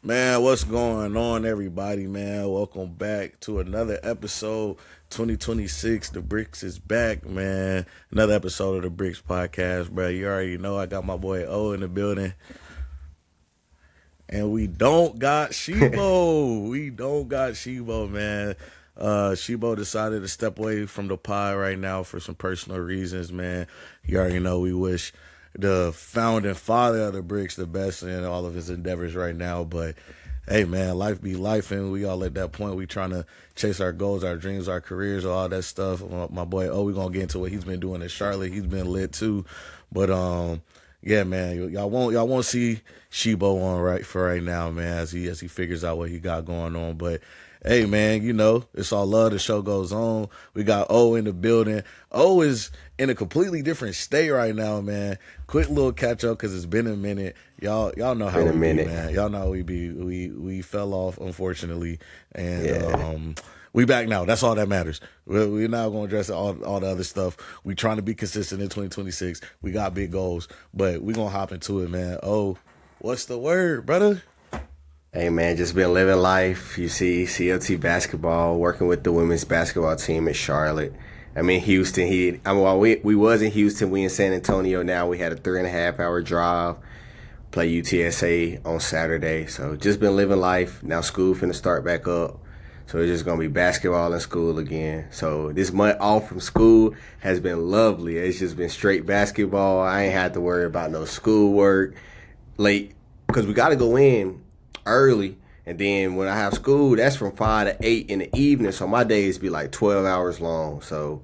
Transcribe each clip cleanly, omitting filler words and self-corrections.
Man, what's going on, everybody, man? Welcome back to another episode, 2026. The Brickz is back, man. Another episode of the Brickz podcast, bro. You already know I got my boy O in the building. And we don't got Shebo. We don't got Shebo, man. Shebo decided to step away from the pod right now for some personal reasons, man. You already know we wish the founding father of the Brickz the best in all of his endeavors right now. But hey, man, life be life, and we all at that point. We trying to chase our goals, our dreams, our careers, all that stuff. My boy, we gonna get into what he's been doing in Charlotte. He's been lit too, but yeah, man, y'all won't see Shebo on right now, man, as he figures out what he got going on. But hey, man, it's all love. The show goes on. We got O in the building. O is in a completely different state right now, man. Quick little catch up because it's been a minute. Y'all know how Been a we be, minute. man. Y'all know how we be. We fell off, unfortunately, and Yeah. we back now. That's all that matters. We're not going to address all the other stuff. We trying to be consistent in 2026. We got big goals, but we going to hop into it, man. Oh, what's the word, brother? Hey man, just been living life. You see CLT basketball, working with the women's basketball team in Charlotte. I'm in Houston. While we was in Houston, we in San Antonio now. We had a 3.5 hour drive. Play UTSA on Saturday. So just been living life. Now school finna start back up. So it's just gonna be basketball and school again. So this month off from school has been lovely. It's just been straight basketball. I ain't had to worry about no schoolwork late because we got to go in early, and then when I have school, that's from 5 to 8 in the evening. So my days be like 12 hours long. So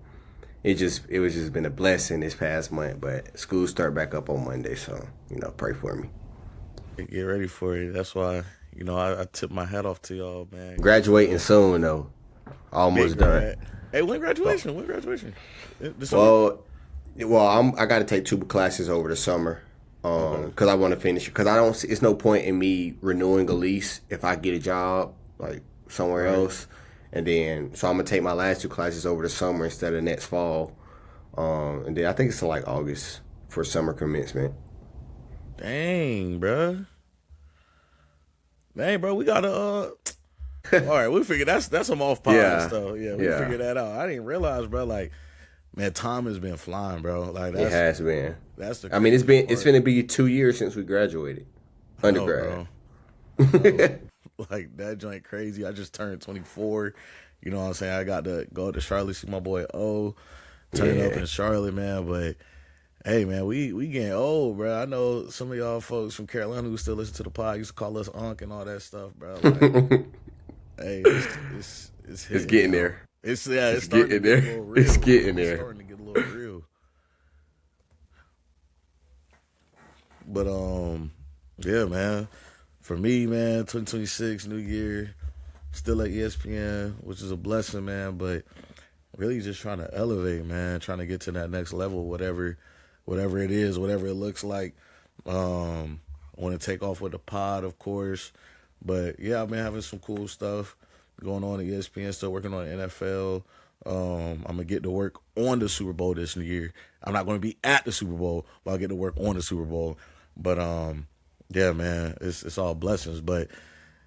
it was just been a blessing this past month. But school start back up on Monday, so pray for me. Get ready for it. That's why I tip my hat off to y'all, man. Graduating soon though, Big almost done. grad. Hey, when graduation? When graduation? This summer? Well, I got to take 2 classes over the summer. Okay. Because I want to finish it. Because I don't see, it's no point in me renewing a lease if I get a job like somewhere Right. else, and then so I'm gonna take my last 2 classes over the summer instead of next fall. And then I think it's like August for summer commencement. Dang, bro. Dang, bro. We gotta. All right, we figured that's some off pod Yeah, stuff. Yeah, we yeah, figured that out. I didn't realize, bro. Like, man, time has been flying, bro. Like it that's has been. that's the I mean, crazy it's part. gonna be 2 years since we graduated, I know, undergrad. bro. I know. Like that joint crazy. I just turned 24. You know what I'm saying? I got to go to Charlotte, see my boy O, turn up Yeah. in Charlotte, man. But hey, man, we getting old, bro. I know some of y'all folks from Carolina who still listen to the pod used to call us Unc and all that stuff, bro. Like, hey, it's It's hitting getting now. there. It's It's starting to getting get a there. little It's real. getting It's there. starting to get a little real. But yeah, man. For me, man, 2026, new year, still at ESPN, which is a blessing, man. But really, just trying to elevate, man. Trying to get to that next level, whatever it is, whatever it looks like. I want to take off with the pod, of course. But yeah, I've been having some cool stuff going on at ESPN. Still working on the NFL. I'm gonna get to work on the Super Bowl this year. I'm not gonna be at the Super Bowl, but I'll get to work on the Super Bowl. But yeah, man, it's all blessings. But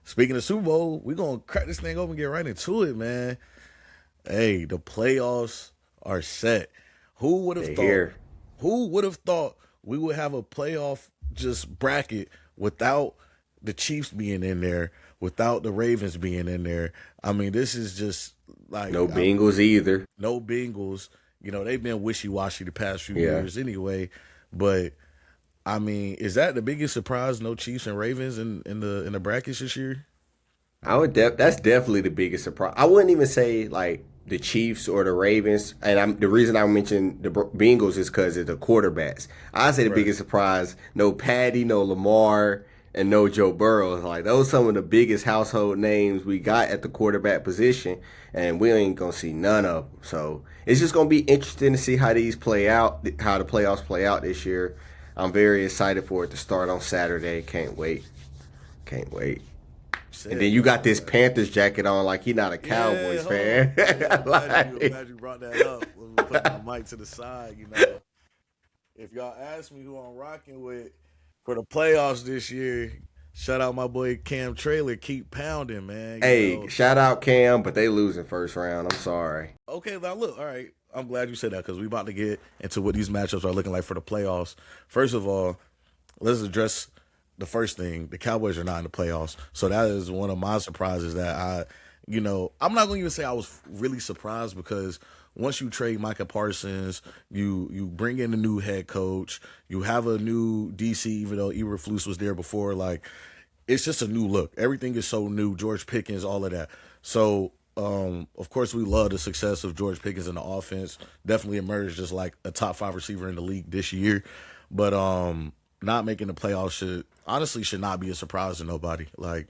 speaking of Super Bowl, we're gonna crack this thing open and get right into it, man. Hey, the playoffs are set. Who would have They thought? here. Who would have thought we would have a playoff just bracket without the Chiefs being in there, without the Ravens being in there? I mean, this is just like No Bengals either. no Bengals. They've been wishy washy the past few Yeah. years anyway. But I mean, is that the biggest surprise? No Chiefs and Ravens in the brackets this year? That's definitely the biggest surprise. I wouldn't even say like the Chiefs or the Ravens, and the reason I mentioned the Bengals is because of the quarterbacks. I say the Right. biggest surprise: no Patty, no Lamar, and no Joe Burrow. Like those some of the biggest household names we got at the quarterback position, and we ain't gonna see none of them. So it's just gonna be interesting to see how these play out, how the playoffs play out this year. I'm very excited for it to start on Saturday. Can't wait. Can't wait. And Said, then you got bro. this Panthers jacket on like he not a Yeah, Cowboys hold on. fan. Yeah, I'm Like, glad you brought that up. When we put my mic to the side, if y'all ask me who I'm rocking with for the playoffs this year, Shout out my boy Cam Trailer. Keep pounding, man. You Hey, know. shout out Cam, but they losing first round. I'm sorry. Okay, now look. All right. I'm glad you said that because we about to get into what these matchups are looking like for the playoffs. First of all, let's address the first thing. The Cowboys are not in the playoffs. So that is one of my surprises that I'm not going to even say I was really surprised because once you trade Micah Parsons, you bring in a new head coach, you have a new DC, even though Eberflus was there before. Like, it's just a new look. Everything is so new. George Pickens, all of that. So, of course, we love the success of George Pickens in the offense. Definitely emerged as like a top 5 receiver in the league this year. But not making the playoffs should not be a surprise to nobody. Like,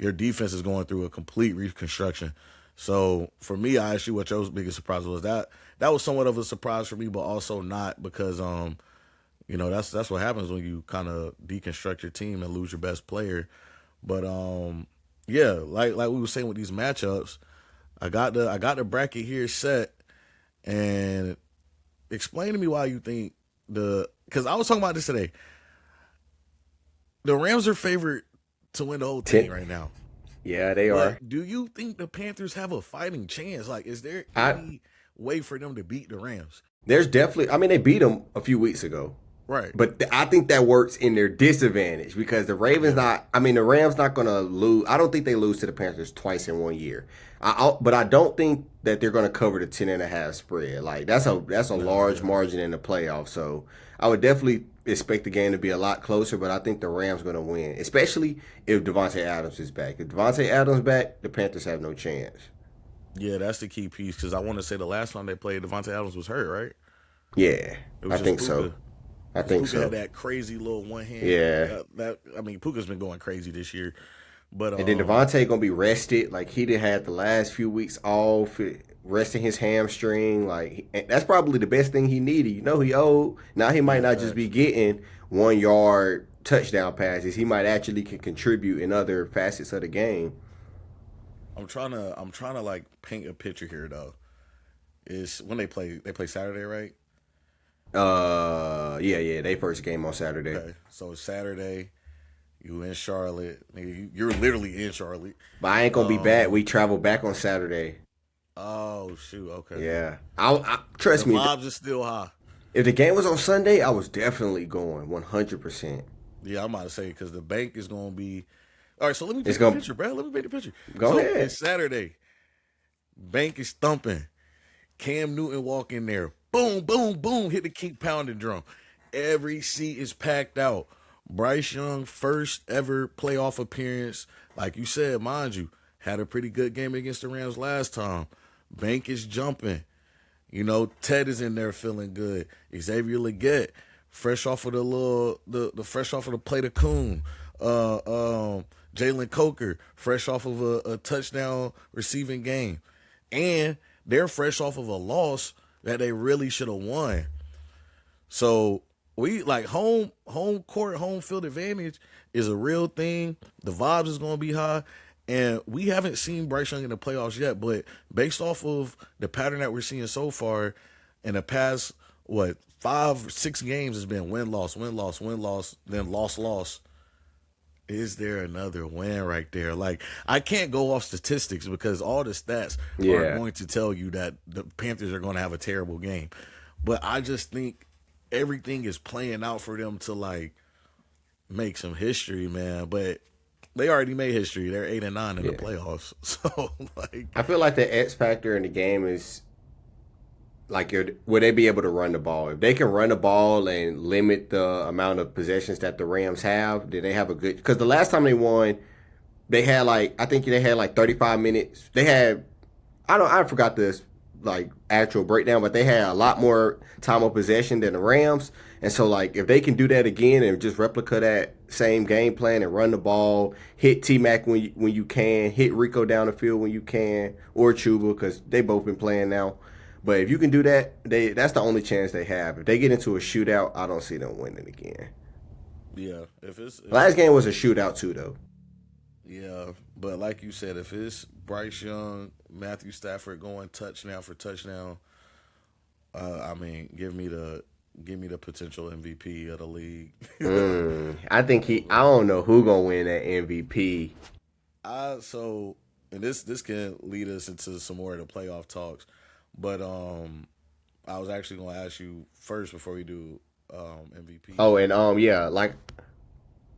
your defense is going through a complete reconstruction. So for me, I asked you what your biggest surprise was. That was somewhat of a surprise for me, but also not because that's what happens when you kind of deconstruct your team and lose your best player. But yeah, like we were saying with these matchups, I got the bracket here set, and explain to me why you think because I was talking about this today. The Rams are favored to win the whole thing right now. Yeah, they are. But do you think the Panthers have a fighting chance? Like, is there I any way for them to beat the Rams? There's definitely. I mean, they beat them a few weeks ago. Right. But I think that works in their disadvantage because the Ravens not. I mean, the Rams not going to lose. I don't think they lose to the Panthers twice in 1 year. But I don't think that they're going to cover the 10.5 spread. Like that's a large margin in the playoffs. So I would definitely expect the game to be a lot closer. But I think the Rams going to win, especially if Devontae Adams is back. If Devontae Adams back, the Panthers have no chance. Yeah, that's the key piece because I want to say the last time they played, Devontae Adams was hurt, right? Yeah, I think Puka. so. I think Puka so. had that crazy little one hand. Yeah. Puka's been going crazy this year. But And then Devontae gonna be rested. Like he did had the last few weeks off, resting his hamstring. Like that's probably the best thing he needed. You know he old. Now he might not just be getting 1 yard touchdown passes. He might actually can contribute in other facets of the game. I'm trying to like paint a picture here though. Is when they play Saturday, right? Yeah. They first game on Saturday. Okay. So it's Saturday. You in Charlotte. You're literally in Charlotte. But I ain't gonna be back. We travel back on Saturday. Oh shoot. Okay. Yeah. I trust me. The vibes is still high. If the game was on Sunday, I was definitely going 100%. Yeah, I'm about to say because the bank is gonna be. All right. So let me paint the picture, bro. Let me paint the picture. Go ahead. It's Saturday. Bank is thumping. Cam Newton walk in there. Boom, boom, boom. Hit the keep pounding drum. Every seat is packed out. Bryce Young, first ever playoff appearance. Like you said, mind you, had a pretty good game against the Rams last time. Bank is jumping. You know, Ted is in there feeling good. Xavier Legette, fresh off of the fresh off of the plate of Coon. Jalen Coker, fresh off of a touchdown receiving game. And they're fresh off of a loss that they really should have won. So we like home court, home field advantage is a real thing. The vibes is going to be high. And we haven't seen Bryce Young in the playoffs yet, but based off of the pattern that we're seeing so far in the past, 5-6 games has been win, loss, then loss. Is there another win right there? Like, I can't go off statistics because all the stats are going to tell you that the Panthers are going to have a terrible game. But I just think everything is playing out for them to, like, make some history, man. But they already made history. They're 8-9 in the playoffs. So, like, I feel like the X factor in the game is, like, will they be able to run the ball? If they can run the ball and limit the amount of possessions that the Rams have, then they have a good. Because the last time they won, they had I think they had 35 minutes. They had, I forgot this actual breakdown, but they had a lot more time of possession than the Rams. And so if they can do that again and just replica that same game plan and run the ball, hit T-Mac when you can, hit Rico down the field when you can, or Chuba because they both been playing now. But if you can do that, that's the only chance they have. If they get into a shootout, I don't see them winning again. Yeah. Last game was a shootout too, though. Yeah, but like you said, if it's Bryce Young, Matthew Stafford going touchdown for touchdown, give me the give me the potential MVP of the league. I think I don't know who gonna win that MVP. So and this can lead us into some more of the playoff talks, but I was actually gonna ask you first before we do MVP. Oh, and yeah, like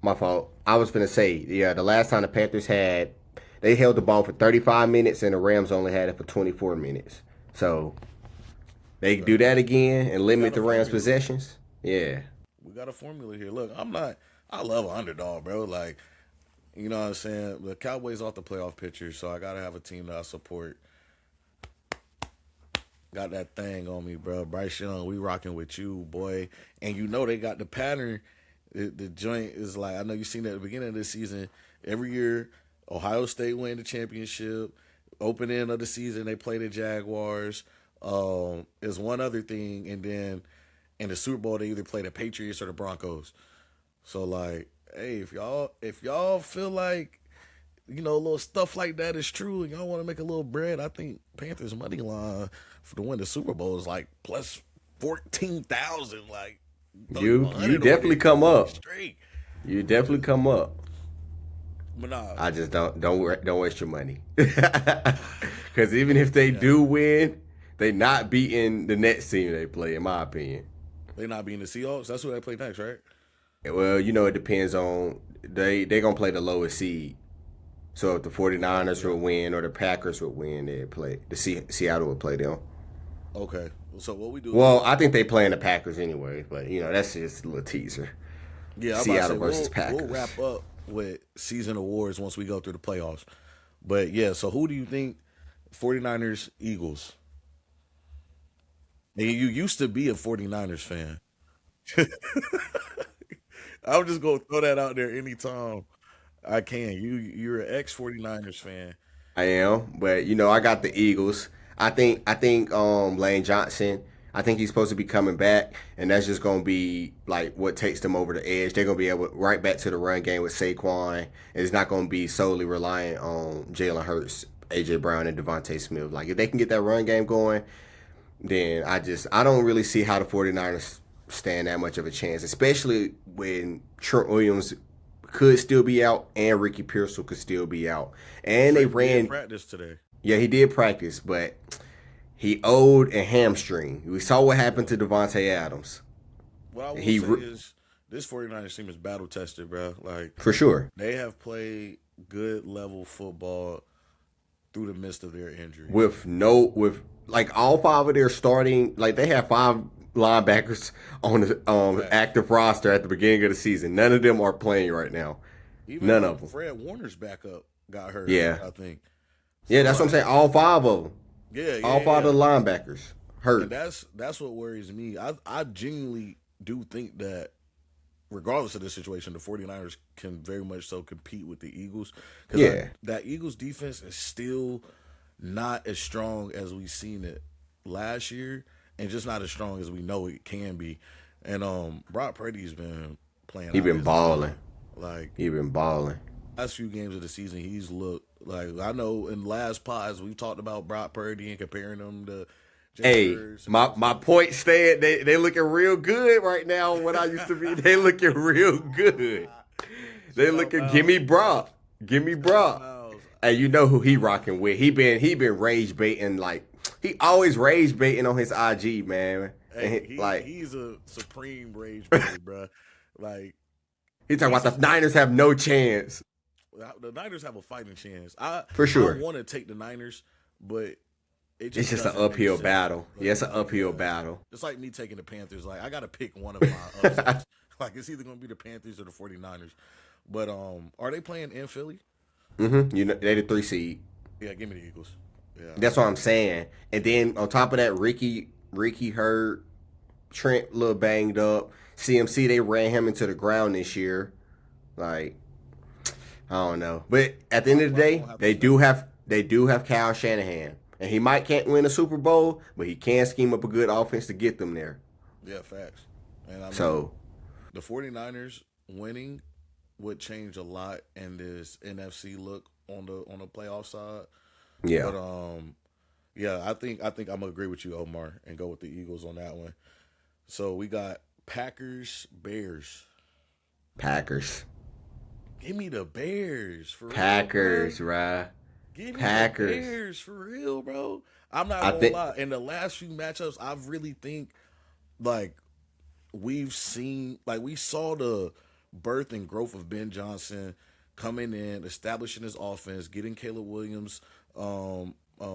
my fault. I was gonna say, yeah, the last time the Panthers they held the ball for 35 minutes and the Rams only had it for 24 minutes. So they Okay. do that again and We got limit a the Rams' formula. possessions. Yeah. We got a formula here. Look, I love an underdog, bro. Like, you know what I'm saying? The Cowboys off the playoff picture, so I gotta have a team that I support. Got that thing on me, bro. Bryce Young, we rocking with you, boy. And you know they got the pattern. The joint is like, I know you seen it at the beginning of this season. Every year, Ohio State win the championship. Opening of the season, they play the Jaguars. There's one other thing, and then in the Super Bowl, they either play the Patriots or the Broncos. So like, hey, if y'all feel like little stuff like that is true, and y'all want to make a little bread, I think Panthers money line for to win the Super Bowl is like plus 14,000. Like You 100 on definitely it come up. straight. You definitely come up. But nah, I just don't waste your money. Because even if they do win, they not beating the next team they play, in my opinion. they not being the Seahawks. That's who they play next, right? Well, it depends on they gonna play the lowest seed. So if the 49ers will win or the Packers will win, they play Seattle will play them. Okay. So what we do? Well, I think they playing the Packers anyway, but that's just a little teaser. Yeah, I'm about to Seattle say versus we'll Packers. wrap up with season awards once we go through the playoffs. But yeah, so who do you think 49ers Eagles? And you used to be a 49ers fan. I'm just gonna throw that out there anytime I can. You're an ex 49ers fan. I am, but I got the Eagles. I think Lane Johnson. I think he's supposed to be coming back, and that's just gonna be like what takes them over the edge. They're gonna be able right back to the run game with Saquon, and it's not gonna be solely reliant on Jalen Hurts, AJ Brown, and Devontae Smith. Like if they can get that run game going, then I don't really see how the 49ers stand that much of a chance, especially when Trent Williams could still be out and Ricky Pearsall could still be out. And they Trent did ran, practice today. yeah, he did practice, but he owed a hamstring. We saw what happened to Devontae Adams. What I will He say is this 49ers team is battle tested, bro. Like for sure. they have played good level football through the midst of their injuries. With like all five of their starting, like they have five linebackers on the active roster at the beginning of the season. None of them are playing right now. Even None of them. Fred Warner's backup got hurt. Yeah. I think. Yeah, that's what I'm saying. All five of them. Yeah, All five yeah. of the linebackers hurt. And that's what worries me. I genuinely do think that regardless of the situation, the 49ers can very much so compete with the Eagles. Because Yeah. that Eagles defense is still not as strong as we seen it last year, and just not as strong as we know it can be. And Brock Purdy's been playing. He been balling. Like He been balling. last few games of the season, he's looked like, I know in last pods we talked about Brock Purdy and comparing him to Hey, Hurts. my point stand, they looking real good right now. What I used to be, they looking real good. They looking. Give me Brock. Give me Brock. And you know who he rocking with? He been rage baiting, like he always rage baiting on his IG, man. Hey, And he's a supreme rage baiter, bro. Like he talking about the Niners have no chance. the Niners have a fighting chance. For sure. I want to take the Niners, but It's just an doesn't make uphill sense. battle. Like, Yeah, it's an uphill battle. It's like me taking the Panthers. Like I got to pick one of my upsets. Like it's either going to be the Panthers or the 49ers. But are they playing in Philly? Mm-hmm. They the 3 seed. Yeah, give me the Eagles. Yeah. That's what I'm saying. And then on top of that, Ricky hurt, Trent a little banged up. CMC, they ran him into the ground this year. Like, I don't know. But at the end of the day, they do have Kyle Shanahan. And he can't win a Super Bowl, but he can scheme up a good offense to get them there. Yeah, facts. And I mean, So the 49ers winning would change a lot in this NFC look on the playoff side. yeah. But, yeah, I think I'm gonna agree with you, Omar, and go with the Eagles on that one. So we got Packers, Bears. Packers. Give me the Bears for real, bro. Packers, right? Give me the Packers. Bears for real, bro. I'm not I gonna think. lie. In the last few matchups, I really think like we saw the birth and growth of Ben Johnson coming in, establishing his offense, getting Caleb Williams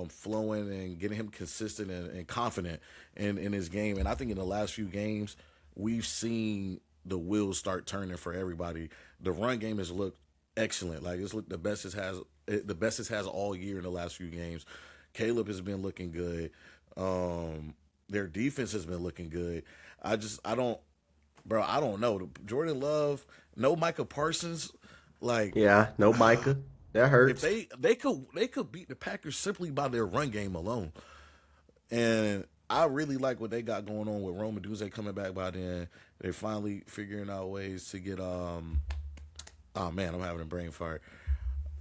flowing and getting him consistent and confident in his game. And I think in the last few games, we've seen the wheels start turning for everybody. The run game has looked excellent. Like it's looked the best it has all year in the last few games. Caleb has been looking good. Their defense has been looking good. I don't, bro. I don't know. Jordan Love, no Micah Parsons. Like Yeah, no Micah. That if hurts. they could beat the Packers simply by their run game alone. And I really like what they got going on with Rome Duzé coming back by then. They're finally figuring out ways to get oh man, I'm having a brain fart.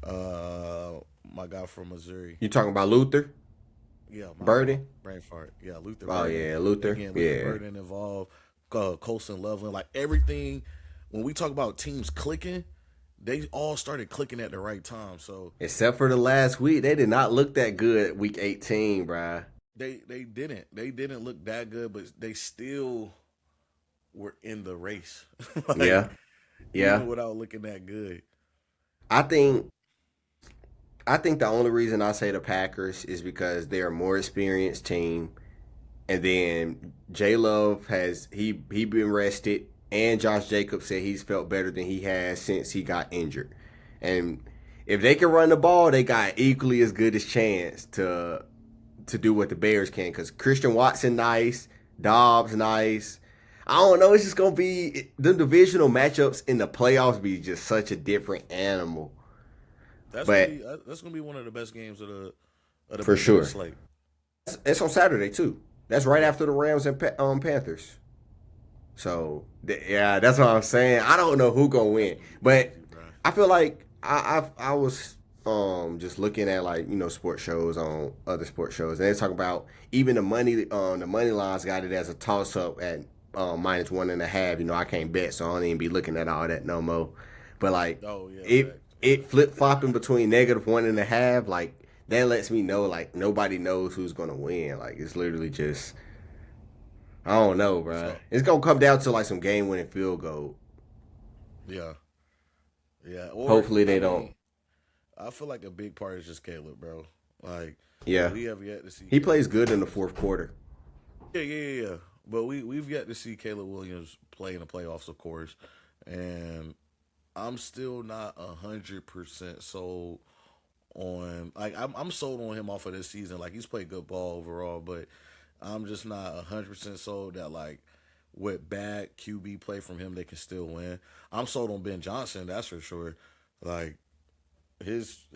My guy from Missouri. You talking about Luther? Yeah, my Burden? brain fart. Yeah, Luther Oh Burden. yeah, They Luther. getting Luther Yeah. Burden involved. Colson Loveland, like everything. When we talk about teams clicking, they all started clicking at the right time. So Except for the last week, they did not look that good week 18, bruh. they didn't look that good, but they still were in the race. like Yeah. even Yeah. without looking that good. I think I think the only reason I say the Packers is because they're a more experienced team. And then J Love he been rested, and Josh Jacobs said he's felt better than he has since he got injured. And if they can run the ball, they got equally as good as chance to do what the Bears can. Because Christian Watson nice, Dobbs nice. I don't know. It's just gonna be the divisional matchups in the playoffs be just such a different animal. That's gonna But be that's gonna be one of the best games of the for Big Ten sure, slate. it's on Saturday too. That's right Yeah, after the Rams and Panthers. So yeah, that's what I'm saying. I don't know who gonna win, but crazy, bro. I feel like I was just looking at like sports shows on other sports shows, and they talk about even the money lines got it as a toss up at -1.5. I can't bet, so I don't even be looking at all that no more. But like Oh yeah, it fact. it flip flopping between -1.5, like that lets me know like nobody knows who's gonna win. Like it's literally just I don't know, bro. So It's gonna come down to like some game winning field goal. yeah, yeah. Or Hopefully I they don't. mean, I feel like a big part is just Caleb, bro. Like Yeah, we have yet to see he Caleb plays good in the Williams. fourth quarter. Yeah. But we've yet to see Caleb Williams play in the playoffs, of course, and I'm still not 100% sold on. Like I'm sold on him off of this season. Like he's played good ball overall, but I'm just not 100% sold that like with bad QB play from him they can still win. I'm sold on Ben Johnson, that's for sure. Like his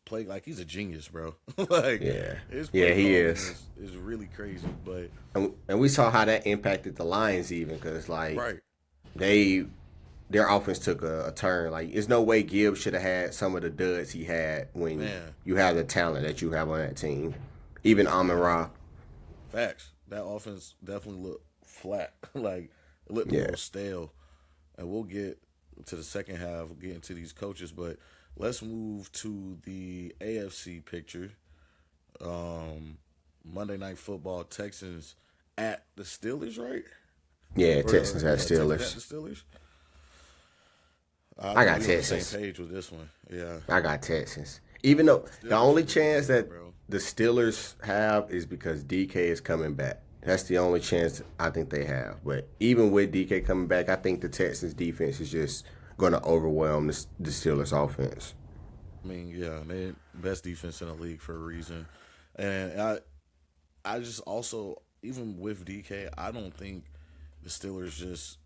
play, like he's a genius, bro. like Yeah, his yeah, play he calling is. is really crazy. But And we saw how that impacted the Lions even because like right, they their offense took a turn. Like there's no way Gibbs should have had some of the duds he had when man, you have the talent that you have on that team. Even Amon yeah, Ra. facts. That offense definitely looked flat. like it looked a Yeah, little stale. And we'll get to the second half, we'll get into these coaches, but let's move to the AFC picture. Monday Night Football, Texans at the Steelers, right? yeah. Or Texans at yeah, Texans at Steelers. the Steelers. I I think got we on the same Texans. page with this one. Yeah, I got Texans. Even though the Steelers only is looking chance good, that bro. the Steelers have is because DK is coming back. That's the only chance I think they have. But even with DK coming back, I think the Texans defense is just going to overwhelm the Steelers offense. I mean, yeah, they best defense in the league for a reason, and I just also even with DK, I don't think the Steelers just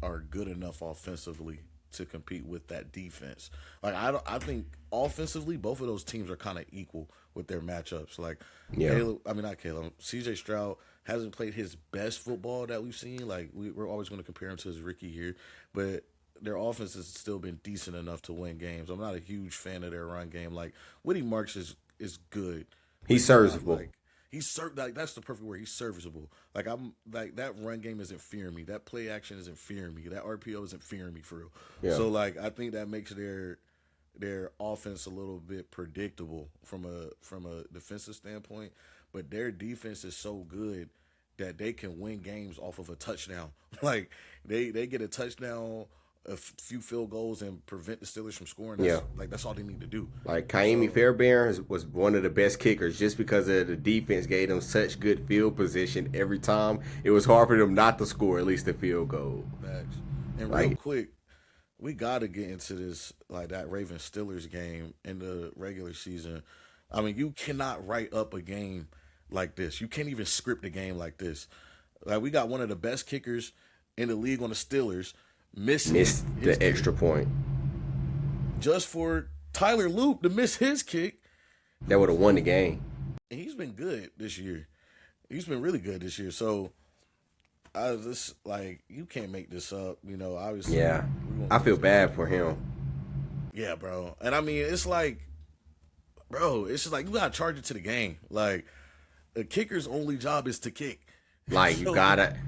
are good enough offensively to compete with that defense. Like I think offensively, both of those teams are kind of equal with their matchups. Like Yeah. Caleb, I mean not Caleb, CJ Stroud hasn't played his best football that we've seen. Like we're always going to compare him to his rookie year, but their offense has still been decent enough to win games. I'm not a huge fan of their run game. Like Whitty Marks is good, but He's he's not serviceable. like like that's the perfect word. He's serviceable. Like I'm like that run game isn't fearing me. That play action isn't fearing me. That RPO isn't fearing me for real. Yeah. So like I think that makes their offense a little bit predictable from a defensive standpoint, but their defense is so good that they can win games off of a touchdown. Like they get a touchdown, a few field goals, and prevent the Steelers from scoring. That's all they need to do. Like Kaimi Fairbairn was one of the best kickers just because of the defense gave them such good field position every time. It was hard for them not to score at least a field goal. Max. And real quick, we got to get into this, like that Ravens Steelers game in the regular season. I mean, you cannot write up a game like this. You can't even script a game like this. Like we got one of the best kickers in the league on the Steelers missed the extra point just for Tyler Loop to miss his kick. That would have won the game. And he's been good this year. He's been really good this year. So I was just like, you can't make this up, obviously. Yeah. I feel bad for him. Yeah, bro. And I mean, it's like, bro, it's just like you gotta charge it to the game. Like a kicker's only job is to kick. Like you gotta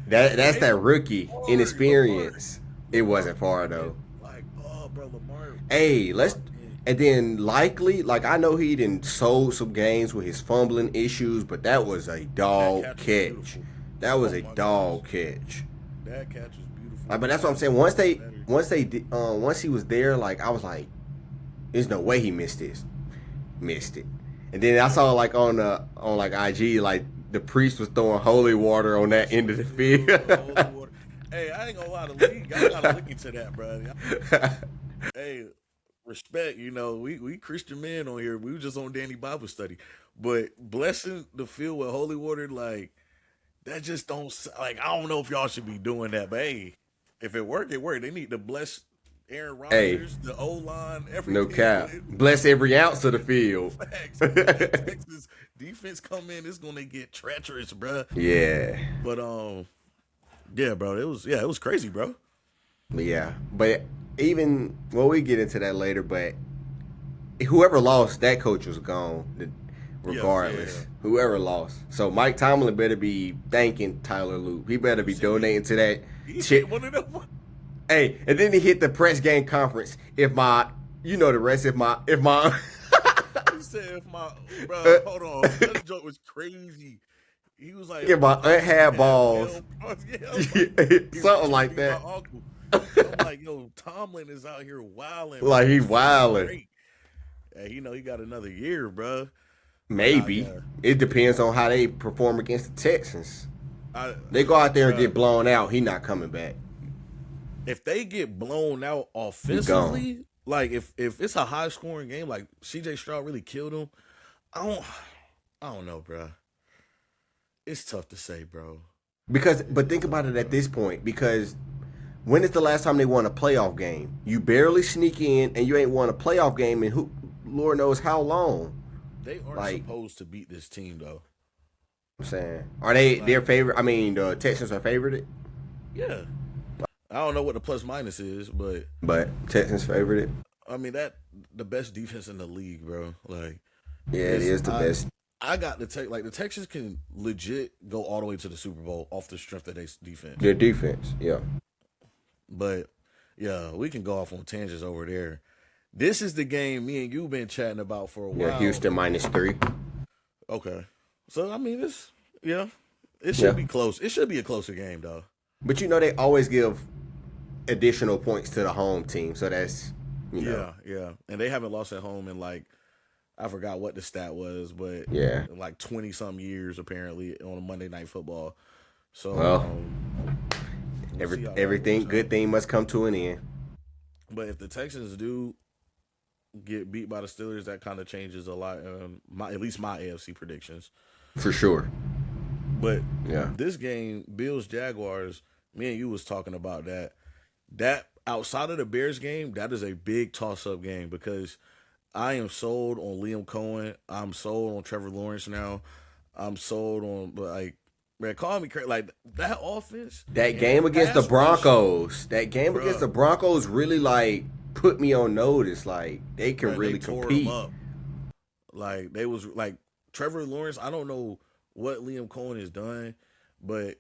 that's that rookie inexperience. It wasn't far though. Like, oh bro, Lamar. Hey, and then likely, like I know he didn't sold some games with his fumbling issues, but that was a dog catch. That was a dog catch. That catch was beautiful. Like, but that's what I'm saying. Once he was there, like I was like, there's no way he missed this. Missed it. And then I saw like on IG, like the priest was throwing holy water on that end of the field. Hey, I ain't gonna lie, the league, I gotta look into that, bro. Hey, respect, we Christian men on here. We were just on Danny Bible study. But blessing the field with holy water, like, that just don't, like, I don't know if y'all should be doing that. But, hey, if it worked, it worked. They need to bless Aaron Rodgers, the O-line, everything. No cap. Bless every ounce of the field. Facts. Texas defense come in, it's gonna get treacherous, bro. Yeah. But yeah, bro, it was crazy, bro. Yeah, but even we get into that later. But whoever lost, that coach was gone, regardless. Yeah. Whoever lost, so Mike Tomlin better be thanking Tyler Loop. He better be donating to that. One of them. Hey, and then he hit the press game conference. The rest. If my He said, bro, hold on. That joke was crazy. He was like, if my aunt had balls. Something like that. I'm like, yo, Tomlin is out here wilding. Like, he's wilding. Hey, he got another year, bro. Maybe. It depends on how they perform against the Texans. They go out there and get blown out. He not coming back. If they get blown out offensively, like if it's a high scoring game, like CJ Stroud really killed him, I don't know, bro. It's tough to say, bro. But think about it at this point, because when is the last time they won a playoff game? You barely sneak in, and you ain't won a playoff game in Lord knows how long. They aren't supposed to beat this team, though. I'm saying, are they their favorite? I mean, the Texans are favorited. Yeah. I don't know what the plus minus is, but Texans favorited. I mean the best defense in the league, bro. Like, yeah, it is the best. I got the the Texans can legit go all the way to the Super Bowl off the strength of their defense. Their defense, yeah. But yeah, we can go off on tangents over there. This is the game me and you been chatting about for a while. Yeah, Houston -3. Okay, so I mean it should be close. It should be a closer game, though. But they always give additional points to the home team, so that's Yeah, and they haven't lost at home in I forgot what the stat was, but like 20-some years apparently on a Monday Night Football. So everything good thing must come to an end. But if the Texans do get beat by the Steelers, that kind of changes a lot. At least my AFC predictions, for sure. But this game, Bills Jaguars, me and you was talking about that. That outside of the Bears game, that is a big toss-up game because I am sold on Liam Cohen. I'm sold on Trevor Lawrence now. I'm sold on, man, call me crazy. Like, that offense. That game against the Broncos. Against the Broncos really, put me on notice. Like, they can really compete. Tore them up. Like, they was, Trevor Lawrence, I don't know what Liam Cohen has done, but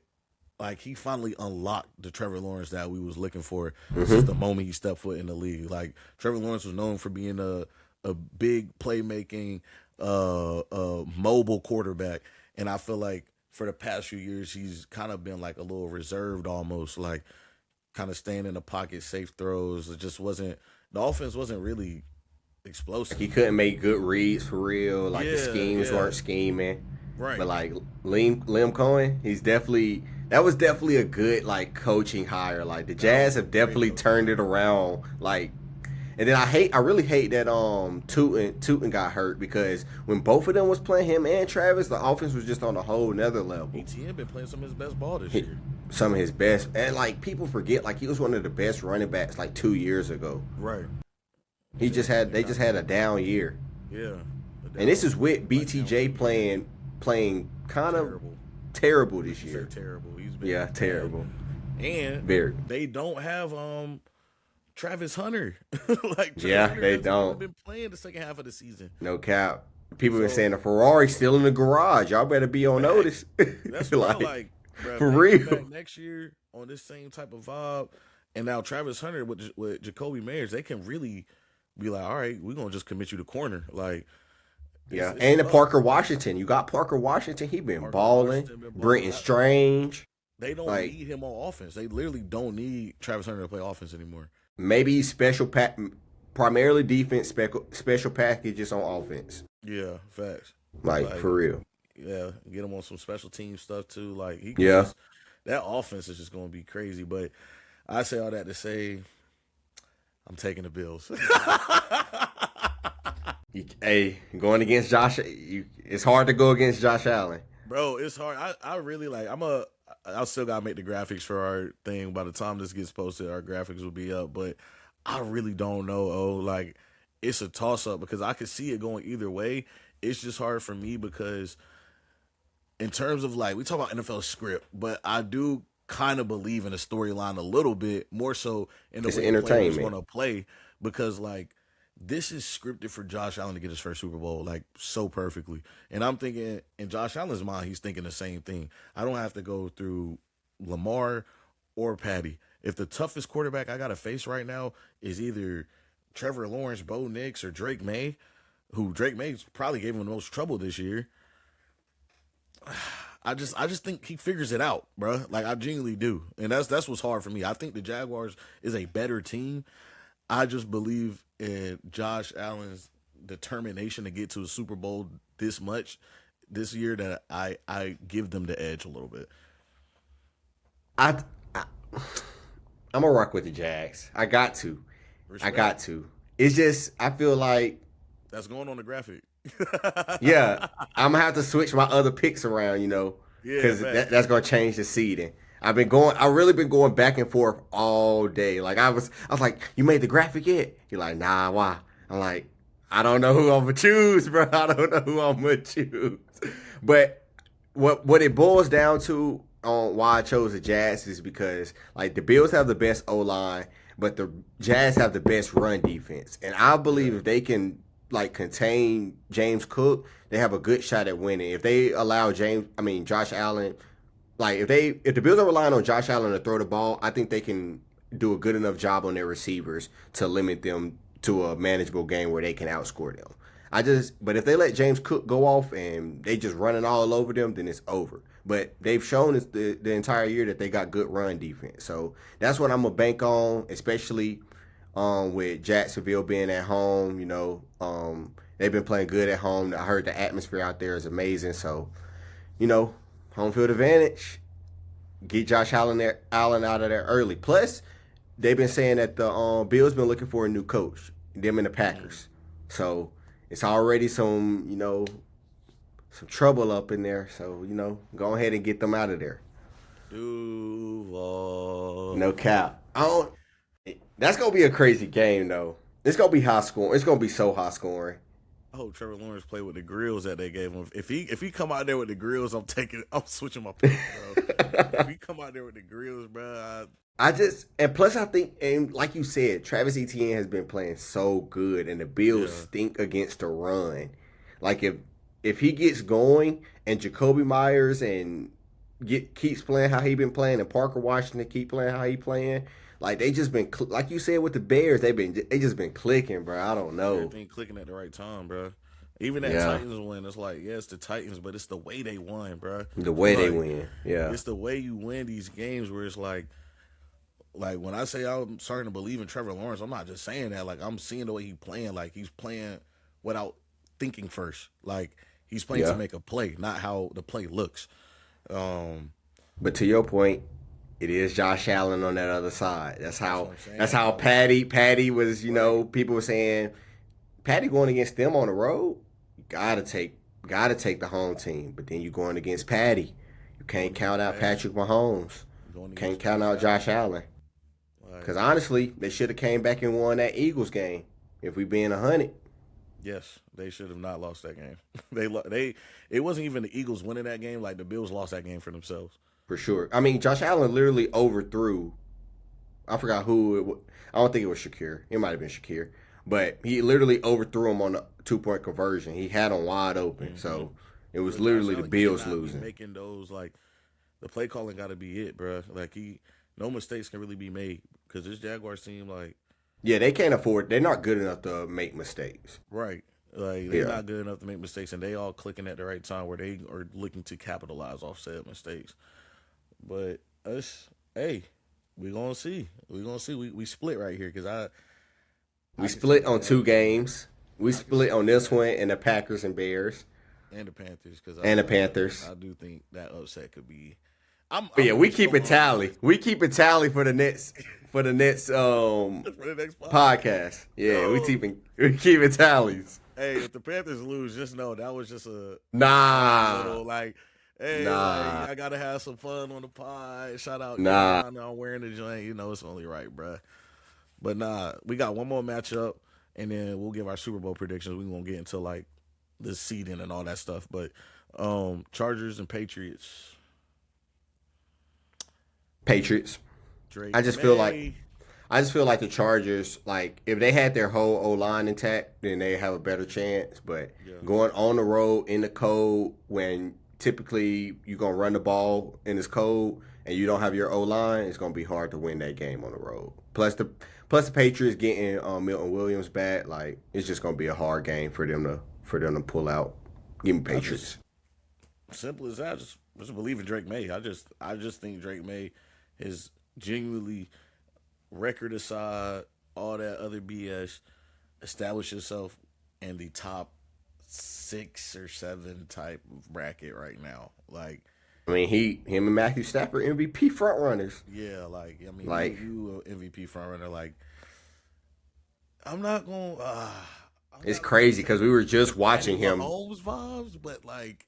like he finally unlocked the Trevor Lawrence that we was looking for since the moment he stepped foot in the league. Like Trevor Lawrence was known for being a big playmaking, mobile quarterback, and I feel like for the past few years he's kind of been like a little reserved, almost like kind of staying in the pocket, safe throws. It just wasn't the offense wasn't really Like explosive. he couldn't make good reads for real. Like the Yeah, schemes yeah, weren't scheming. right. But like Liam Cohen, that was definitely a good like coaching hire. Like the That was Jazz a have great definitely coaching turned it hire. around. Like, and then I really hate that Tootin got hurt because when both of them was playing, him and Travis, the offense was just on a whole nother level. ETN been playing some of his best ball this He, year. some of his best, and like people forget, like he was one of the best running backs like 2 years ago. Right. They Yeah. just had a down year. Yeah. And this is with Like down BTJ playing kind of terrible. terrible this Say year. terrible. He's been Yeah, bad. terrible. And Very. they don't have Travis Hunter. Like Travis Yeah, Hunter they hasn't don't. really been playing the second half of the season. No cap. People been So saying the Ferrari's still in the garage. Y'all better be on notice. that's why like bruh, for if they come real. back next year on this same type of vibe. And now Travis Hunter with Jacoby Meyers, they can really be like, all right, we're gonna just commit you to corner. Like Yeah, it's and the tough. Parker Washington. You got Parker Washington. He been Parker balling. Washington been balling Brenton out. Strange. They don't Like need him on offense. They literally don't need Travis Hunter to play offense anymore. maybe primarily defense, special packages on offense. Yeah, facts. Like Like, for real. yeah, get him on some special team stuff too. Like he can Yeah. just that offense is just gonna be crazy. But I say all that to say I'm taking the Bills. Hey, going against Josh, it's hard to go against Josh Allen. Bro, it's hard. I really like I still gotta make the graphics for our thing. By the time this gets posted, our graphics will be up. But I really don't know. Like it's a toss up because I could see it going either way. It's just hard for me because in terms of like we talk about NFL script, but I do kind of believe in a storyline a little bit more so in the It's way the players entertainment. want to play because like this is scripted for Josh Allen to get his first Super Bowl like so perfectly. And I'm thinking in Josh Allen's mind, he's thinking the same thing. I don't have to go through Lamar or Patty. If the toughest quarterback I got to face right now is either Trevor Lawrence, Bo Nix, or Drake May, who Drake May probably gave him the most trouble this year. I just think he figures it out, bro. Like I genuinely do, and that's what's hard for me. I think the Jaguars is a better team. I just believe in Josh Allen's determination to get to a Super Bowl this much this year that I give them the edge a little bit. I, I I'm gonna rock with the Jags. I got to. I Respect. got to. It's just I feel like That's going on the graphic. yeah, I'm gonna have to switch my other picks around, Yeah, because facts. that's gonna change the seeding. I really been going back and forth all day. Like I was like, you made the graphic yet? You're like, nah, why? I'm like, I don't know who I'm gonna choose, bro. I don't know who I'm gonna choose. But what it boils down to on why I chose the Jazz is because like the Bills have the best O line, but the Jazz have the best run defense, and I believe if they can like contain James Cook, they have a good shot at winning. If they allow Josh Allen, like if the Bills are relying on Josh Allen to throw the ball, I think they can do a good enough job on their receivers to limit them to a manageable game where they can outscore them. But if they let James Cook go off and they just running all over them, then it's over. But they've shown us the entire year that they got good run defense. So that's what I'm gonna bank on, especially with Jacksonville being at home. They've been playing good at home. I heard the atmosphere out there is amazing. So, home field advantage. Get Josh Allen out of there early. Plus, they've been saying that the Bills been looking for a new coach. Them and the Packers. So it's already some trouble up in there. So go ahead and get them out of there. Duval. No cap. That's gonna be a crazy game though. It's gonna be high scoring. It's gonna be so high scoring. I hope Trevor Lawrence played with the grills that they gave him. If he come out there with the grills, I'm switching my pick, bro. If he come out there with the grills, bro, And plus I think, and like you said, Travis Etienne has been playing so good, and the Bills yeah, stink against the run. Like if if he gets going and Jacoby Myers and keeps playing how he been playing and Parker Washington keep playing how he playing, like they just been like you said with the Bears, they just been clicking, bro. I don't know. Everything clicking at the right time, bro. Even that Yeah, Titans win, it's like, yeah, it's the Titans, but it's the way they won, bro. the way they Like, win. Yeah, it's the way you win these games where it's like when I say I'm starting to believe in Trevor Lawrence, I'm not just saying that. Like I'm seeing the way he's playing. Like he's playing without thinking first. Like he's playing to yeah. make a play, not how the play looks. But to your point, it is Josh Allen on that other side. That's what I'm That's saying, how bro. Patty was. Right. People were saying Patty going against them on the road. You gotta take the home team. But then you going against Patty. You Going can't count against out Patty, Patrick Mahomes. going Can't against count Josh out Josh Allen. Allen. Like, Because honestly, they should have came back and won that Eagles game. If we being 100, yes, they should have not lost that game. They it wasn't even the Eagles winning that game. Like the Bills lost that game for themselves. for sure. I mean, Josh Allen literally overthrew. I forgot who. I don't think it was Shakir. It might have been Shakir, but he literally overthrew him on a 2-point conversion. He had him wide open, Mm-hmm. so it was But Josh literally the Allen Bills cannot be losing. making those like the play calling got to be it, bro. Like no mistakes can really be made because this Jaguars team, like, Yeah, they can't afford. They're not good enough to make mistakes. right, like they're Yeah, not good enough to make mistakes, and they all clicking at the right time where they are looking to capitalize off said mistakes. But us, hey, we gonna see. We gonna see. We split right here because we I can see split on that 2 games. We I can see split on this that one and the Packers and Bears and the Panthers because and the Panthers. I do think that upset could be. But yeah, I'm we rooting for keep a Mahomes tally. We keep a tally for the next for the next podcast. podcast. Yeah, Yo, we keeping tallies. hey, if the Panthers lose, just know that was just a Nah, little like, hey, like nah, I gotta have some fun on the pod. Shout out nah. Carolina, I'm wearing the joint. You know it's only right, bruh. But nah, we got one more matchup, and then we'll give our Super Bowl predictions. We won't get into like the seeding and all that stuff. But Chargers and Patriots, Patriots. Drake I just feel like May. I just feel like the Chargers, like if they had their whole O line intact, then they have a better chance. But Yeah, going on the road in the cold, when typically you're gonna run the ball in this cold and you don't have your O line, it's gonna be hard to win that game on the road. Plus the Patriots getting Milton Williams back, like it's just gonna be a hard game for them to pull out. Give me I just Patriots. simple as that. Just believe in Drake May. I just think Drake May is genuinely record aside, all that other BS, establish yourself in the top 6 or 7 type of bracket right now. Like, I mean, him and Matthew Stafford MVP front runners. yeah, like I mean, Like you a MVP frontrunner. Like, I'm not gonna, I'm it's not gonna crazy say because we were just Patty watching him. Mahomes vibes, but like,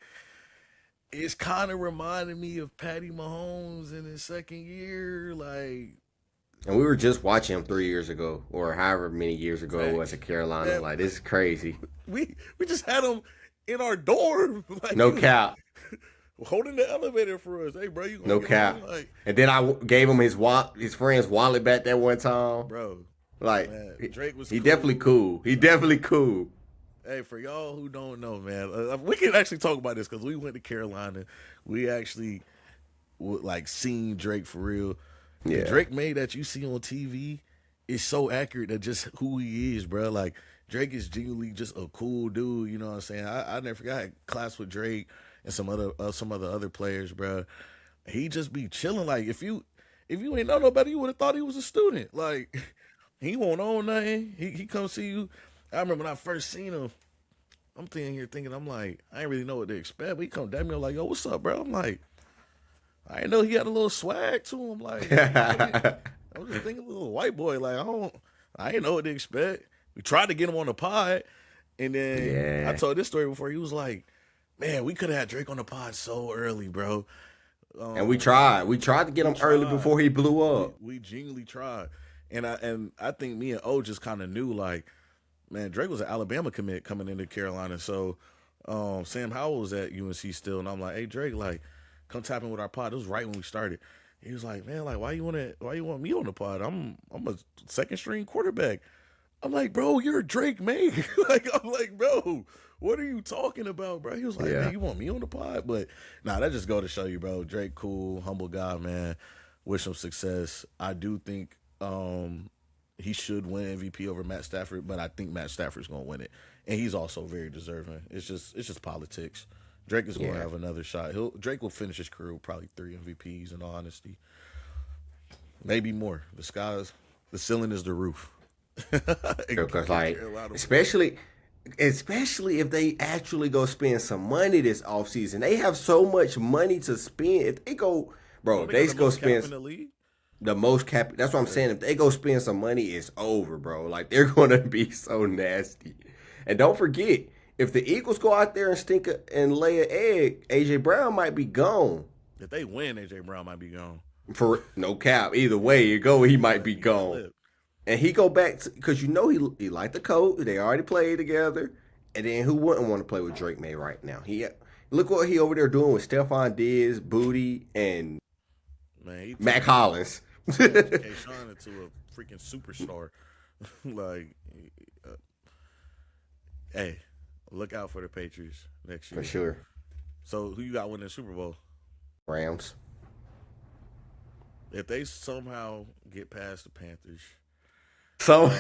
it's kind of reminding me of Patty Mahomes in his second year. Like, And we were just watching him 3 years ago, or however many years ago it was facts. at Carolina. Man, Like this is crazy. we just had him in our dorm, like No he was cap, holding the elevator for us. Hey, bro, you gonna no get on? cap. Like, And then gave him his friend's wallet back that one time. bro, Like man, Drake was he definitely cool. cool. He definitely cool. Hey, for y'all who don't know, man, we can actually talk about this because we went to Carolina. We actually like seen Drake for real. The Yeah. Drake May that you see on TV is so accurate that just who he is, bro. Like Drake is genuinely just a cool dude. You know what I'm saying? I never forgot I had class with Drake and some other players, bro. He just be chilling. Like if you ain't know nobody, you would have thought he was a student. Like he won't own nothing. He come see you. I remember when I first seen him. I'm thinking, I'm like, I ain't really know what to expect. But he come down me, I'm like, yo, what's up, bro? I'm like, I didn't know he had a little swag to him. Like, I was just thinking, a little white boy. Like, I didn't know what to expect. We tried to get him on the pod, and then I Yeah. told this story before. He was like, man, we could have had Drake on the pod so early, bro. And we Um, tried. We tried to get we him early tried. before he blew We up. we genuinely tried, and I think me and O just kind of knew like, man, Drake was an Alabama commit coming into Carolina. So Sam Howell was at UNC still, and I'm like, hey Drake, like, come tap in with our pod. It was right when we started. He was like, man, like, why you want me on the pod? I'm a second string quarterback. I'm like, bro, you're Drake May. I'm like, bro, what are you talking about, bro? He was like, Yeah. man, you want me on the pod? But nah, that just go to show you, bro. Drake, cool, humble guy, man. Wish him success. I do think he should win MVP over Matt Stafford, but I think Matt Stafford's gonna win it, and he's also very deserving. It's just politics. Drake is gonna Yeah. have another shot. Drake will finish his career with probably 3 MVPs. In all honesty, maybe more. The ceiling is the roof. Because like, especially if they actually go spend some money this offseason. They have so much money to spend. If they go, bro, if They got they the go most cap in spend the league. the most cap, that's what I'm saying. If they go spend some money, it's over, bro. Like they're gonna be so nasty. And don't forget, if the Eagles go out there and and lay an egg, AJ Brown might be gone. If they win, AJ Brown might be gone. For no cap, either way you go, he might be gone. And he go back because he liked the coach. They already played together. And then who wouldn't want to play with Drake May right now? Look what he over there doing with Stephon Diggs, Booty, and Man, Mac Hollins. K-Sean into a freaking superstar. like, hey, look out for the Patriots next year. For sure. So who you got winning the Super Bowl? Rams. If they somehow get past the Panthers. So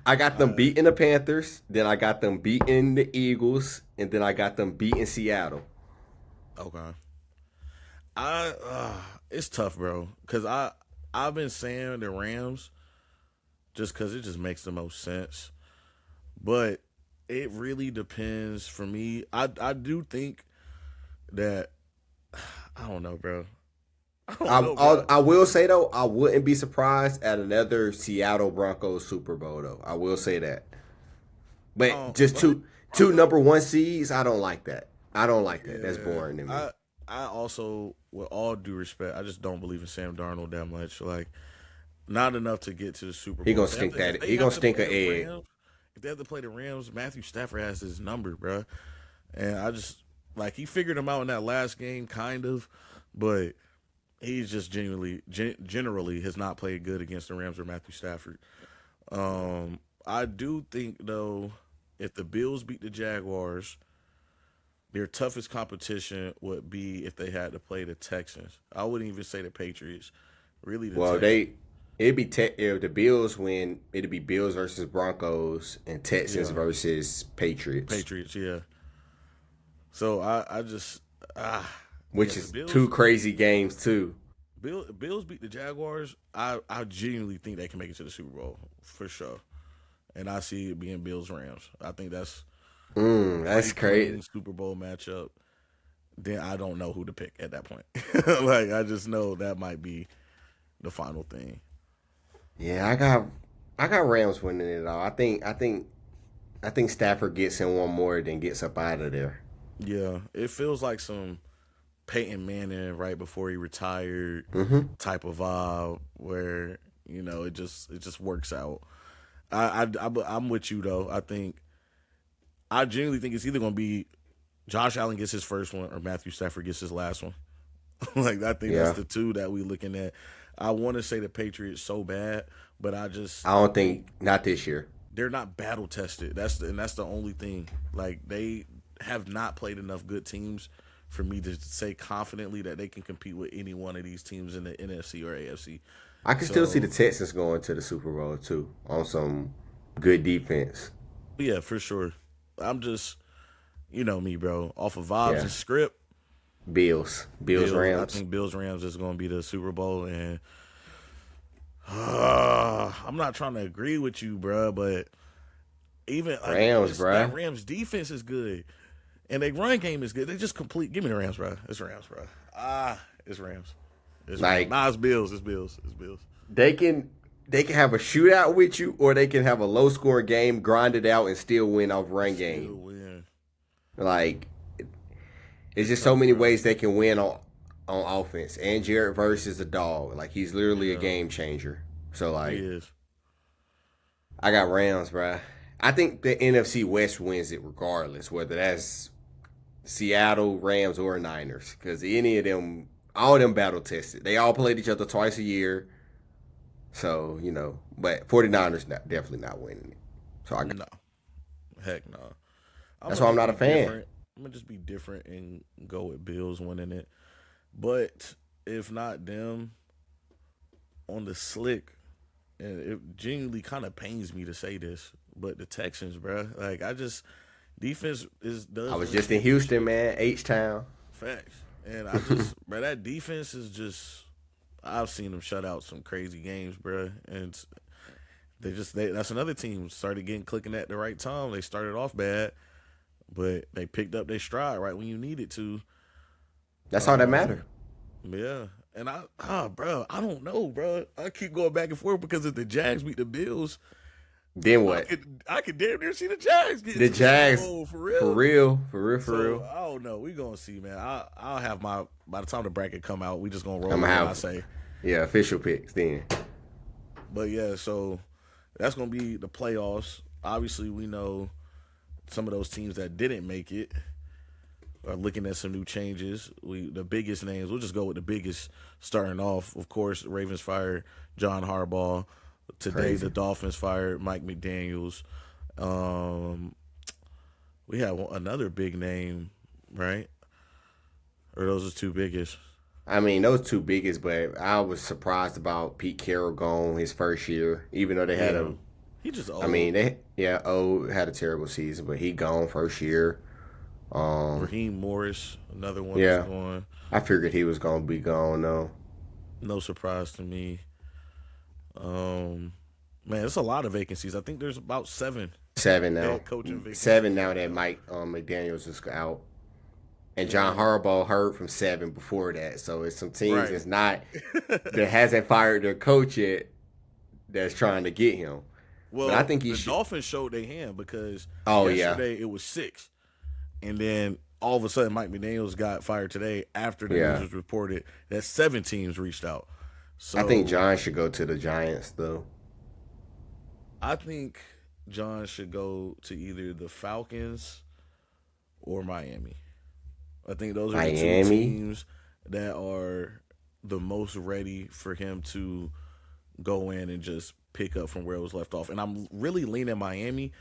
I got them beating the Panthers, then I got them beating the Eagles, and then I got them beating Seattle. Okay. It's tough, bro, because I've been saying the Rams just because it just makes the most sense, but it really depends for me. I do think that I don't know, bro. I will say though, I wouldn't be surprised at another Seattle Broncos Super Bowl though. I will say that. But just two number one seeds, I don't like that. I don't like that. That's boring to me. I also, with all due respect, I just don't believe in Sam Darnold that much. Like, not enough to get to the Super Bowl. He gonna stink that. He gonna stink an egg. If they have to play the Rams, Matthew Stafford has his number, bro. And I just he figured him out in that last game, kind of, but he's just generally has not played good against the Rams or Matthew Stafford. I do think though, if the Bills beat the Jaguars, their toughest competition would be if they had to play the Texans. I wouldn't even say the Patriots. Really, Texans. It'd be if the Bills win, it'd be Bills versus Broncos and Texans versus Patriots. Patriots, yeah. So I just which is Bills, two crazy games too. Bills beat the Jaguars. I genuinely think they can make it to the Super Bowl for sure, and I see it being Bills Rams. I think that's crazy Super Bowl matchup. Then I don't know who to pick at that point. I just know that might be the final thing. Yeah, I got Rams winning it all. I think Stafford gets in one more than gets up out of there. Yeah, it feels like some Peyton Manning right before he retired type of vibe where it just works out. I'm with you though. I genuinely think it's either going to be Josh Allen gets his first one or Matthew Stafford gets his last one. I think that's the two that we looking at. I want to say the Patriots so bad, but I don't think not this year. They're not battle tested. That's the only thing. They have not played enough good teams for me to say confidently that they can compete with any one of these teams in the NFC or AFC. I can still see the Texans going to the Super Bowl too on some good defense. Yeah, for sure. I'm just, me, bro. Off of vibes and script. Bills, Rams. I think Bills Rams is going to be the Super Bowl, and I'm not trying to agree with you, bro, but even Rams, bro. That Rams defense is good, and their run game is good. They just complete. Give me the Rams, bro. It's Rams, bro. It's Rams. It's Bills. It's Bills. It's Bills. They can have a shootout with you, or they can have a low scoring game, grind it out, and still win off run game. It's just so many ways they can win on offense. And Jared Verse is a dog. He's literally a game changer. So he is. I got Rams, bro. I think the NFC West wins it regardless, whether that's Seattle, Rams, or Niners, because any of them, all of them battle tested. They all played each other twice a year. So, but 49ers definitely not winning it. So No, heck no. I'm that's gonna why I'm just not a be fan. different. I'm gonna just be different and go with Bills winning it. But if not them on the slick, and it genuinely kind of pains me to say this, but the Texans, bro, like I just defense is I does was win just in Houston, championships. man, H-Town. Facts, and I just, bro, that defense is just. I've seen them shut out some crazy games, bro, and that's another team started getting clicking at the right time. They started off bad, but they picked up their stride right when you needed to. That's all that matter. Um, yeah, and bro, I don't know, bro. I keep going back and forth because if the Jags beat the Bills, Then I what? could I could damn near see the Jags get The into the Super Jags, Bowl for for real. real, for real, for So real. I don't know. We gonna see, man. I'll have my by the time the bracket come out, we just gonna roll I'm with gonna what I have, say. yeah, official picks then. But yeah, so that's gonna be the playoffs. Obviously, we know some of those teams that didn't make it are looking at some new changes. The biggest names. We'll just go with the biggest. Starting off, of course, Ravens fired John Harbaugh. Today, Crazy. the Dolphins fired Mike McDaniels. Um, we have another big name, right? Or those are two biggest. I mean, those two biggest, but I was surprised about Pete Carroll gone his first year, even though they had Yeah, a. he just I old. mean, had a terrible season, but he gone first year. Um, Raheem Morris, another one is yeah, going. I figured he was gonna be gone though. No surprise to me. Um, man, it's a lot of vacancies. I think there's about seven Seven now, head coaching seven vacancies now right that now. Mike McDaniel's is out, and John And Harbaugh heard from seven before that. So it's some teams right. that's not that hasn't fired their coach yet that's trying to get him. But I Well, think he the should. Dolphins showed their hand because Oh yeah, yesterday it was six, and then all of a sudden Mike McDaniel's got fired today after the news yeah. was reported that seven teams reached out. I think So John should go to the Giants though. I think John should go to either the Falcons or Miami. I think those are the two Miami. teams that are the most ready for him to go in and just pick up from where it was left off. And I'm really leaning Miami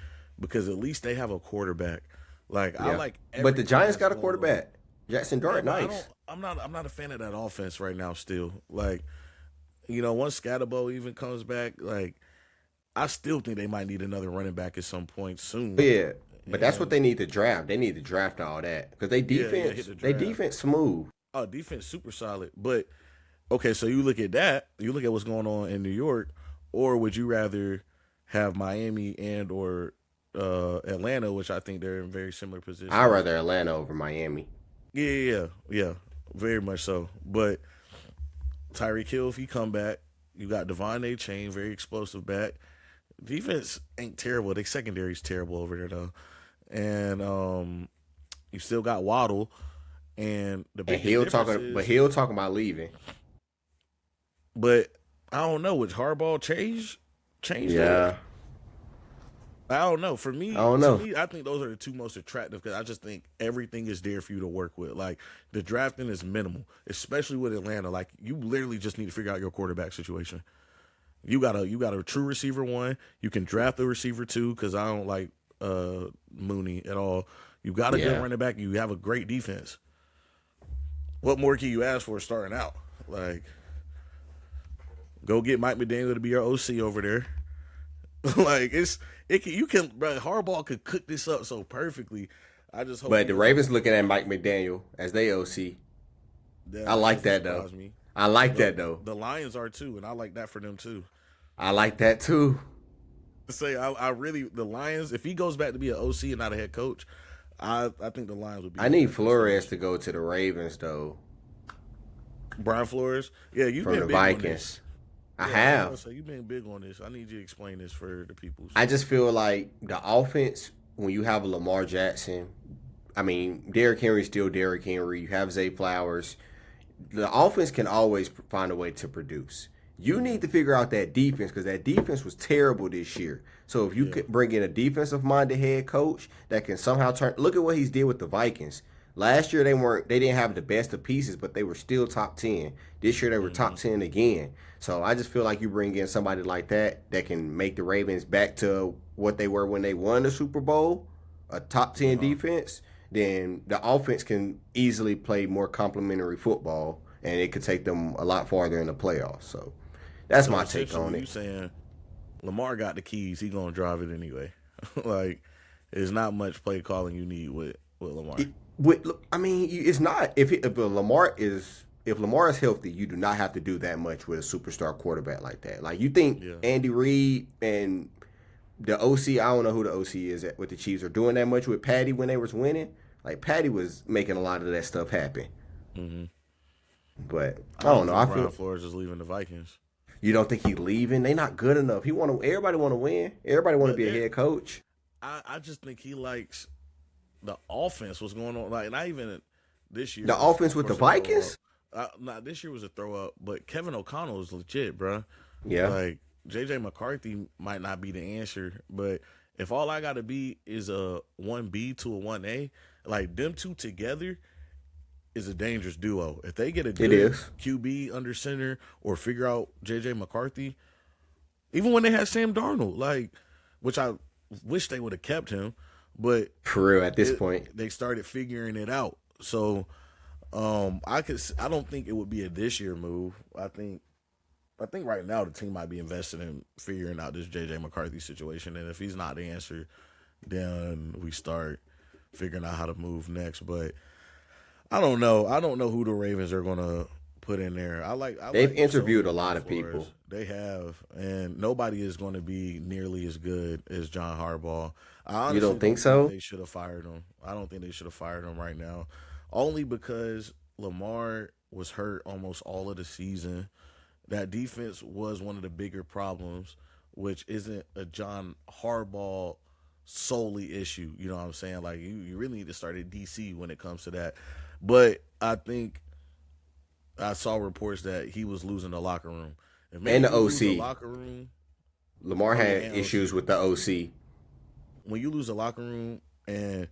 because at least they have a quarterback. Like I Yeah, like but the everything Giants that's got a going on. quarterback, Jackson Yeah, Dart. but I don't. Nice. I'm not a fan of that offense right now. Still, like once Scatterbo even comes back, like I still think they might need another running back at some point soon. Yeah, but that's what And they need to draft. They need to draft all that because yeah, hit the they draft. defense smooth. Oh, defense super solid. But okay, so you look at that. You look at what's going on in New York, or would you rather have Miami and or Atlanta, which I think they're in very similar I'd positions. rather Atlanta over Miami. Yeah, very much so. But Tyreek Hill, if he come back, you got Devon A. Chain, very explosive back. Defense ain't terrible. Their secondary's terrible over there though, and you still got Waddle. And the And biggest difference is, Hill talking about leaving. but I don't know, would Harbaugh change that? Yeah, I don't know. I don't know. I think those are the two most attractive because I just think everything is there for you to work with. Like the drafting is minimal, especially with Atlanta. Like you literally just need to figure out your quarterback situation. You got a true receiver one. You can draft a receiver two because I don't like Mooney at all. You got a good Yeah, running back. You have a great defense. What more can you ask for starting out? Like go get Mike McDaniel to be your OC over there. Like you can bro, Harbaugh could cook this up so perfectly. I just hope but he the doesn't. Ravens looking at Mike McDaniel as they OC. I That like doesn't that though. surprise me. I like The that though. the Lions are too, and I like that for them too. I like that too. To say I really the Lions. If he goes back to be an OC and not a head coach, I think the Lions would be. I in a need good Flores situation. to go to the Ravens though Brian Flores. Yeah, you've from been the big on this. Vikings. I Yeah, I was gonna have. say you've been big on this. I need you to explain this for the peoples. I just feel like the offense when you have a Lamar Jackson. I mean, Derrick Henry's still Derrick Henry. You have Zay Flowers. The offense can always find a way to produce. You need to figure out that defense because that defense was terrible this year. So if you Yeah, could bring in a defensive minded head coach that can somehow turn, look at what he's did with the Vikings. Last year they didn't have the best of pieces, but they were still top 10. This year they were top Hmm. 10 again. So I just feel like you bring in somebody like that can make the Ravens back to what they were when they won the Super Bowl, a top 10 Yeah. defense, then the offense can easily play more complementary football and it could take them a lot farther in the playoffs. So that's So my take on essentially, you it. saying Lamar got the keys. He gonna drive it anyway. Like, there's not much play calling you need with Lamar. I mean, it's not if Lamar is healthy, you do not have to do that much with a superstar quarterback like that. Like you think Yeah. Andy Reid and the OC, I don't know who the OC is with the Chiefs, are doing that much with Patty when they was winning. Like Patty was making a lot of that stuff happen. Hmm. But I I don't don't know. think I Brian feel Flores is leaving the Vikings. you don't think he leaving? They not good enough. He want to. Everybody want to win. Everybody want to But be a head coach. I just think he likes the offense. What's going on? Like, not even this year The was, offense of with the course, a throw up. Vikings. Not this year was a throw up, but Kevin O'Connell is legit, bro. Yeah, Like, JJ McCarthy might not be the answer, but if all I got to be is a 1B to a 1A, like them two together is a dangerous duo. If they get a it good is. QB under center or figure out JJ McCarthy, even when they had Sam Darnold, like, which I wish they would have kept him, but For real, at this point. they started figuring it out. So I don't think it would be a this year move. I think right now the team might be invested in figuring out this JJ McCarthy situation, and if he's not the answer, then we start figuring out how to move next. But I don't know. I don't know who the Ravens are gonna put in there. I They've like them so interviewed with a Brian lot of people. Flores. They have, and nobody is going to be nearly as good as John Harbaugh. I You honestly don't think don't think so? they should have fired him. I don't think they should have fired him right now, only because Lamar was hurt almost all of the season. That defense was one of the bigger problems, which isn't a John Harbaugh solely issue. You know what I'm saying? Like you really need to start at DC when it comes to that. But I think I saw reports that he was losing the locker room. If man, And the you lose the OC. locker room, Lamar oh yeah, had and issues OC. with the OC. When you lose the locker room and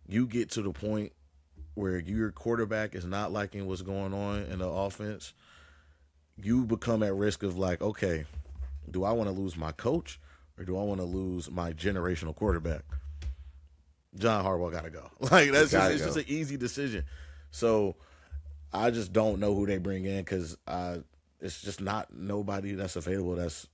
you get to the point where your quarterback is not liking what's going on in the offense, you become at risk of like, okay, do I want to lose my coach or do I want to lose my generational quarterback? John Harbaugh got to go. Like He that's just gotta it's just go. an easy decision. So I just don't know who they bring in because it's just not nobody that's available that's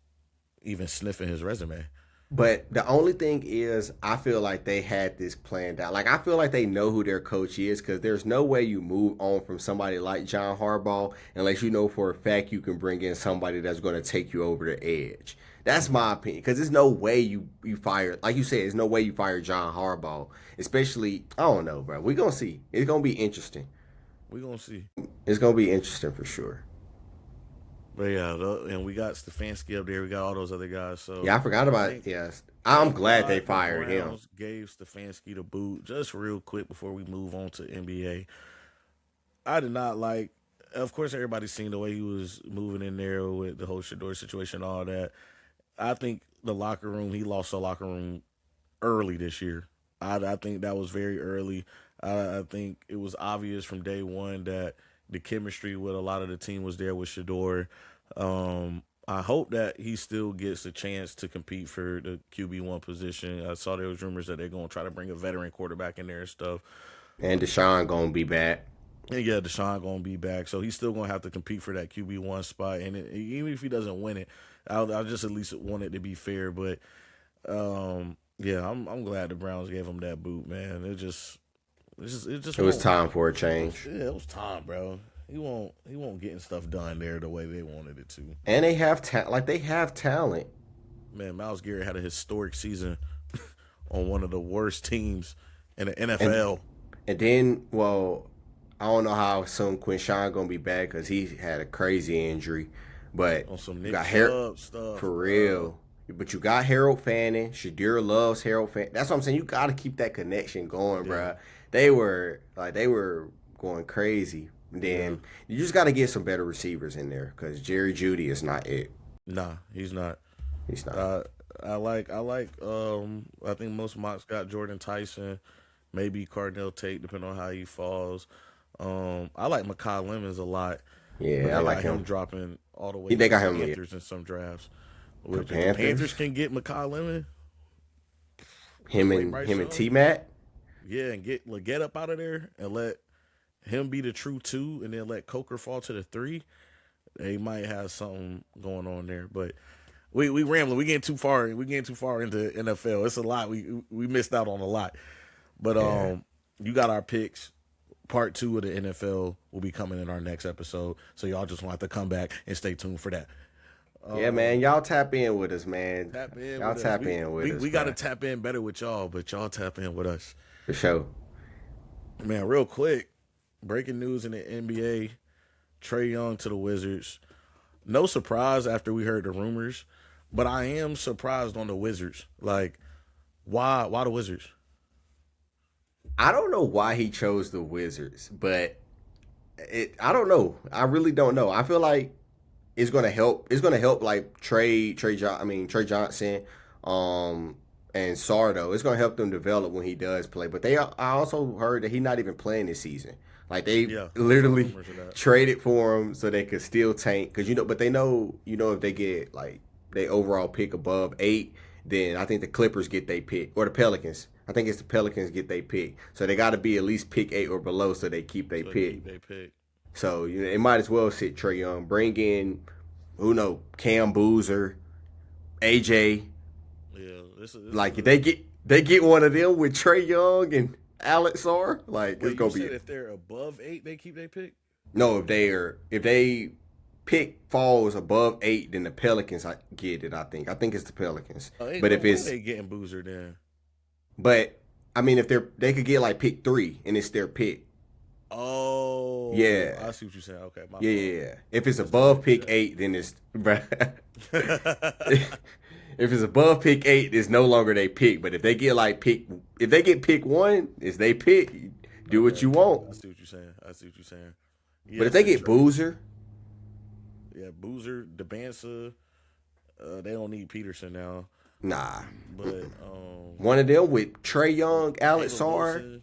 even sniffing his resume. But the only thing is, I feel like they had this planned out. Like I feel like they know who their coach is because there's no way you move on from somebody like John Harbaugh unless you know for a fact you can bring in somebody that's going to take you over the edge. That's Mm-hmm. my opinion because there's no way you fire like you said. There's no way you fire John Harbaugh, especially I don't know, bro. We're gonna see. It's gonna be interesting. We gonna see. It's gonna be interesting for sure. But yeah, and we got Stefanski up there. We got all those other guys. So Yeah, I forgot I about it. think Yes, I'm thank glad they God the fired him. Browns gave Stefanski the boot. Just real quick before we move on to NBA, I did not like. Of course, everybody's seen the way he was moving in there with the whole Shador situation, all that. I think the locker room. He lost the locker room early this year. I think that was very early. I think it was obvious from day one that the chemistry with a lot of the team was there with Shador. I hope that he still gets a chance to compete for the QB1 position. I saw there was rumors that they're going to try to bring a veteran quarterback in there and stuff. And Deshaun gonna be back. And yeah, Deshaun going to be back, so he's still going to have to compete for that QB1 spot. And even if he doesn't win it, I'll just at least want it to be fair. But yeah, I'm glad the Browns gave him that boot, man. It just It was won't. time for a change. Yeah, it was time, bro. He won't getting stuff done there the way they wanted it to. And they have they have talent. Man, Myles Garrett had a historic season on one of the worst teams in the And NFL. and then, well, I don't know how soon Quinshawn gonna be back because he had a crazy injury. But On some you Nick got Harold Chubb stuff, for bro. real. But you got Harold Fanning. Shadir loves Harold Fanning. That's what I'm saying. You got to keep that connection going, Yeah, bruh. They were going crazy. And yeah. then you just got to get some better receivers in there because Jerry Judy is not it. Nah, he's not. He's not. Uh, I think most mocks got Jordan Tyson. maybe Cardinal Tate, depending on how he falls. I like Makai Lemons a lot, but Yeah, I they like got him him. dropping all the way They to the got him. Panthers in some drafts. The Which if the Panthers Panthers, can get Makai Lemon, him play and Bryce him and Young, T Mac. yeah, and get Leggett up out of there and let him be the true 2, and then let Coker fall to the 3. They might have something going on there, but we rambling. We getting too far. We getting too far into NFL. It's a lot. We missed out on a lot. But Yeah. you got our picks. Part 2 of the NFL will be coming in our next episode. So y'all just want to come back and stay tuned for that. Yeah, man. Y'all tap in with us, man. Tap in. Y'all with tap us. in with us. We got to man. tap in better with y'all, but y'all tap in with us. For sure. Man, real quick, breaking news in the NBA: Trae Young to the Wizards. No surprise after we heard the rumors, but I am surprised on the Wizards. Like, why the Wizards? I don't know why he chose the Wizards, but I don't know. I really don't know. I feel like it's gonna help. It's gonna help like Trey Johnson, and Sardo. It's gonna help them develop when he does play. But I also heard that he's not even playing this season. Like they Yeah, I saw literally rumors of that. traded for him so they could still tank. Cause but they know if they get like they overall pick above 8, then I think the Clippers get they pick or the Pelicans. I think it's the Pelicans get they pick. So they got to be at least pick 8 or below so they keep they pick. So they might as well sit Trae Young. Bring in, Cam Boozer, AJ. Yeah, this Like if they get one of them with Trae Young and Alex Sarr, like Wait, it's gonna you be. said if they're above 8, they keep their pick. No, if they pick falls above 8, then the Pelicans get it. I think it's the Pelicans. But if it's they getting Boozer then. But I mean, if they could get like pick 3 and it's their pick. Oh, Yeah. I see what you're saying. Okay, my Yeah. If it's above pick 8, then it's. If it's above pick 8, it's no longer they pick. But if they get pick 1, it's they pick. Do what you want. I see what you're saying. Yeah, But if they get Boozer, Boozer, DeBansa, they don't need Peterson now. nah. But One of them with Trae Young, Alex Sarr,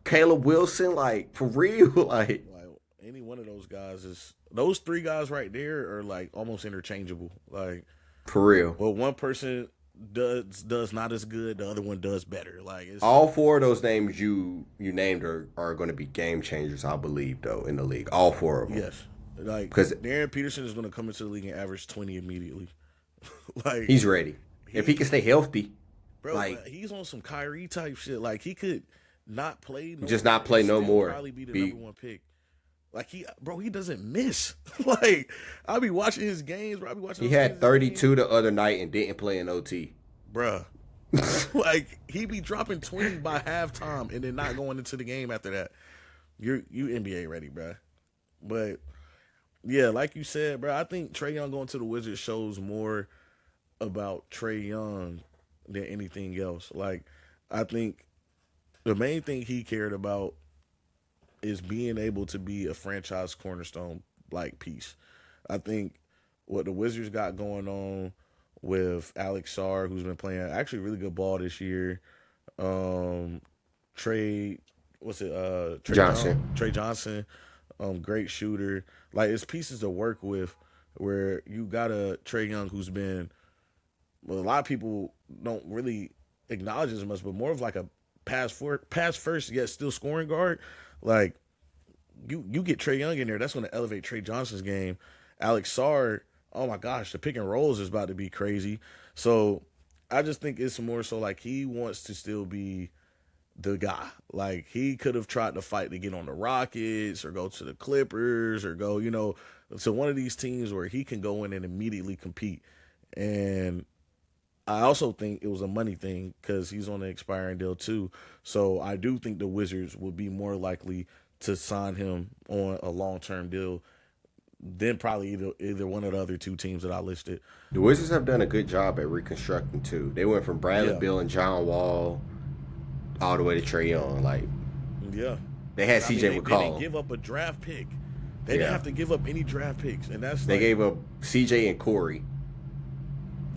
Caleb Wilson, like for real, like any one of those guys those 3 guys right there are like almost interchangeable. Like for real. well, one person does not as good, the other one does better. Like All 4 of those names you named are going to be game changers, I believe, though, in the league. All 4 of them. Yes, like because Darren Peterson is going to come into the league and average 20 immediately. Like he's ready if he can stay healthy. Bro, like he's on some Kyrie type shit. Like he could not play, not play no more. Probably be the number 1 pick. Like he doesn't miss. Like I be watching his games, bro. He had 32 the other night and didn't play in OT, bruh. Like he be dropping 20 by halftime and then not going into the game after that. You NBA ready, bruh. But yeah, like you said, bro, I think Trae Young going to the Wizards shows more about Trae Young than anything else. Like I think the main thing he cared about is being able to be a franchise cornerstone like piece. I think what the Wizards got going on with Alex Sarr, who's been playing actually really good ball this year. Trae Johnson, great shooter. Like it's pieces to work with where you got a Trae Young who's been, well, a lot of people don't really acknowledge as much, but more of like a pass first yet still scoring guard. Like you get Trae Young in there, that's going to elevate Trae Johnson's game. Alex Sarr, oh my gosh, the pick and rolls is about to be crazy. So I just think it's more so like he wants to still be the guy. Like he could have tried to fight to get on the Rockets or go to the Clippers or go, to one of these teams where he can go in and immediately compete. And I also think it was a money thing because he's on an expiring deal too. So I do think the Wizards would be more likely to sign him on a long-term deal than probably either one of the other 2 teams that I listed. The Wizards have done a good job at reconstructing too. They went from Bradley Beal and John Wall all the way to Trae Young. Like, they had CJ McCollum. They didn't give up a draft pick. They didn't have to give up any draft picks, and they gave up CJ and Corey.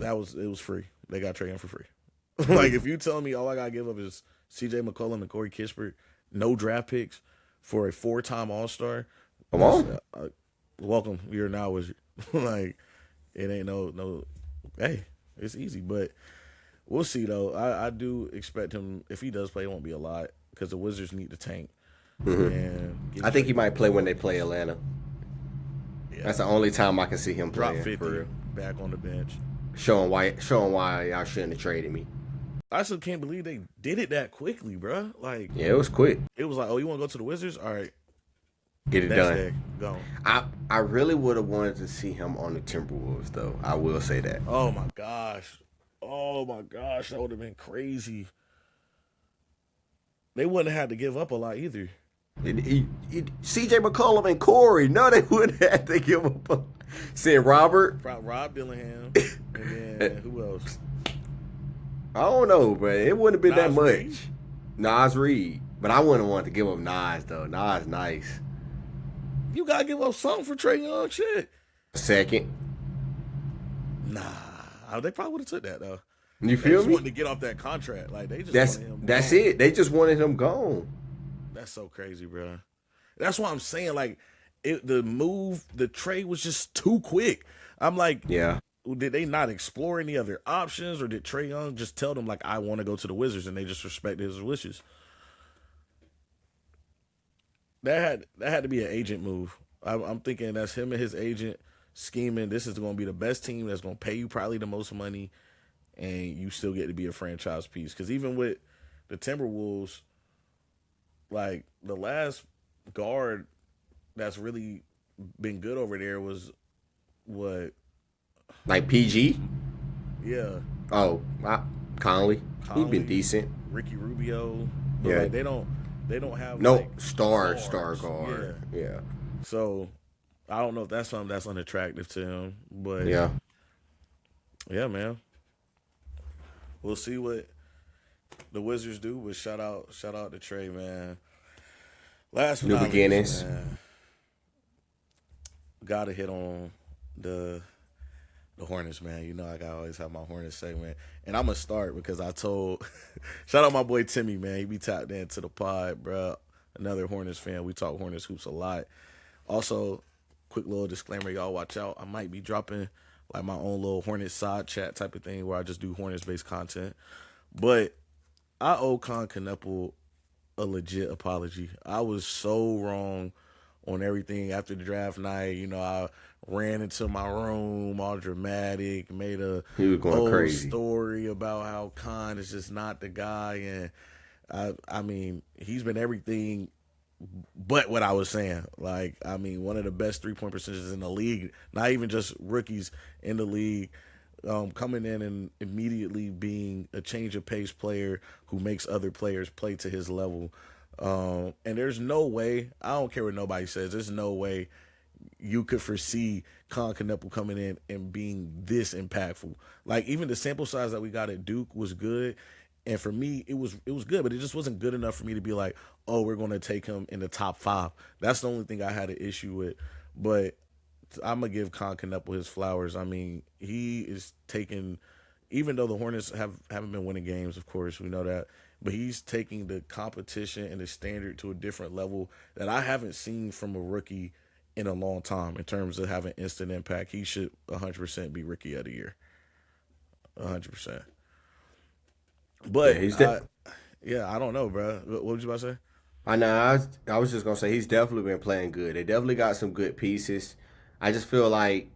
It was free. They got Trae Young for free. Like, if you tell me all I gotta give up is C.J. McCollum and Corey Kispert, no draft picks for a 4-time All-Star, Come on. welcome. You're now wizard. Like, it ain't no. Hey, it's easy, but we'll see though. I do expect him, if he does play, it won't be a lot because the Wizards need to tank. And I think he might play when they play Atlanta. Yeah. That's the only time I can see him Drop playing. 50 For real. back on the bench. Showing why y'all shouldn't have traded me. I still can't believe they did it that quickly, bro. Like, Yeah, it was quick. it was like, oh, you want to go to the Wizards? All right, Get it next done. day, go. I really would have wanted to see him on the Timberwolves, though. I will say that. Oh my gosh, that would have been crazy. They wouldn't have had to give up a lot either. C.J. McCollum and Corey, no, they wouldn't have to give up. Send Robert. Rob Dillingham, and then who else? I don't know, but it wouldn't have been that Nas much. Reed? Nas Reed. But I wouldn't want to give up Nas, though. Nas nice. You gotta give up something for Trae Young, shit. Second. Nah, they probably would have took that though. You They feel just me? wanted to get off that contract. Like, they just That's wanted him that's gone. it. They just wanted him gone. That's so crazy, bro. That's why I'm saying, like, the trade was just too quick. I'm like, Yeah. did they not explore any other options, or did Trae Young just tell them, like, I want to go to the Wizards, and they just respected his wishes? That had to be an agent move. I'm thinking that's him and his agent scheming. This is going to be the best team that's going to pay you probably the most money, and you still get to be a franchise piece. Because even with the Timberwolves, like, the last guard that's really been good over there was what? Like PG? Yeah, Oh, Conley. He's been decent. Ricky Rubio. But Yeah. like, they don't have No, like, star stars. guard. Yeah. So I don't know if that's something that's unattractive to him, but Yeah. yeah, man. We'll see what the Wizards do. But shout out to Trae, man. Last but New not least, beginnings. man, gotta hit on the Hornets, man. You know I gotta always have my Hornets segment. And I'm gonna start because I told shout out my boy Timmy, man. He be tapped into the pod, bro. Another Hornets fan. We talk Hornets hoops a lot. Also, quick little disclaimer, y'all watch out. I might be dropping like my own little Hornets side chat type of thing where I just do Hornets based content. But I owe Con Knuckle a legit apology. I was so wrong on everything after the draft night. You know, I ran into my room all dramatic, made a He was going whole crazy. story about how Con is just not the guy. And I mean, he's been everything but what I was saying. Like, I mean, one of the best 3-point percentages in the league, not even just rookies in the league. Coming in and immediately being a change of pace player who makes other players play to his level. And there's no way, I don't care what nobody says, there's no way you could foresee Con Knuckle coming in and being this impactful. Like, even the sample size that we got at Duke was good. And for me, it was good, but it just wasn't good enough for me to be like, oh, we're going to take him in the top 5. That's the only thing I had an issue with. But I'm going to give Con Knuckle his flowers. I mean, he is taking, even though the Hornets haven't been winning games, of course, we know that, but he's taking the competition and the standard to a different level that I haven't seen from a rookie in a long time in terms of having instant impact. He should 100% be Rookie of the Year. 100%. But, I don't know, bro. What was you about to say? I know. I was just gonna say he's definitely been playing good. They definitely got some good pieces. I feel like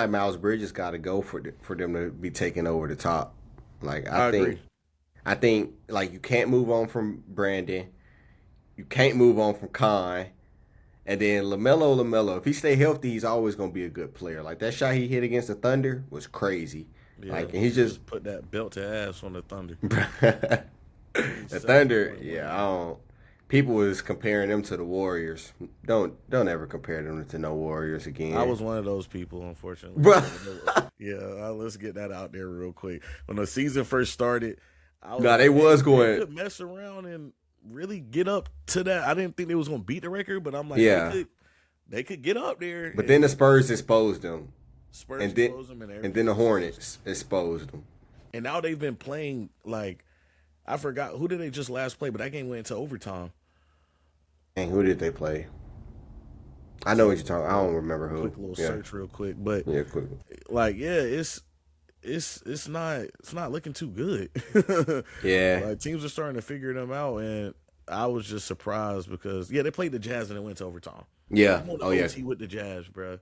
Miles Bridges got to go for them to be taking over the top. Like I think like you can't move on from Brandon, you can't move on from Con, and then LaMelo. If he stay healthy, he's always gonna be a good player. Like that shot he hit against the Thunder was crazy. Yeah, like and he just put that belt to ass on the Thunder. The Thunder, yeah, I don't. People was comparing them to the Warriors. Don't ever compare them to no Warriors again. I was one of those people, unfortunately. Yeah, let's get that out there real quick. When the season first started, they could mess around and really get up to that. I didn't think they was gonna beat the record, but I'm like, yeah, they could get up there. But then the Spurs exposed them. Exposed them, and then the Hornets exposed them. And now they've been playing like I forgot who did they just last play, but that game went into overtime. And who did they play? I know what you're talking. I don't remember who. Quick little Yeah, search, real quick, but yeah, quick. like yeah, it's not looking too good. Yeah, Like teams are starting to figure them out, and I was just surprised because yeah, they played the Jazz and it went to overtime. yeah. I'm on the Oh yeah. OT with the Jazz, bro.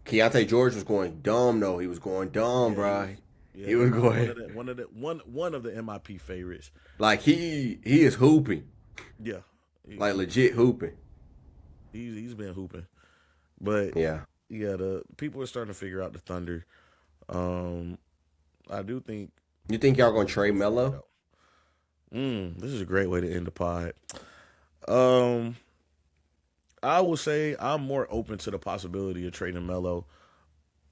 Keontae George was going dumb though. He was going dumb, bro. Yeah, He was one going of the one of the MIP favorites. like he is hooping, Yeah, like legit hooping. he's been hooping, but Yeah. yeah, the people are starting to figure out the Thunder. I do think. You think y'all gonna trade Melo? This is a great way to end the pod. Um, I would say I'm more open to the possibility of trading Melo,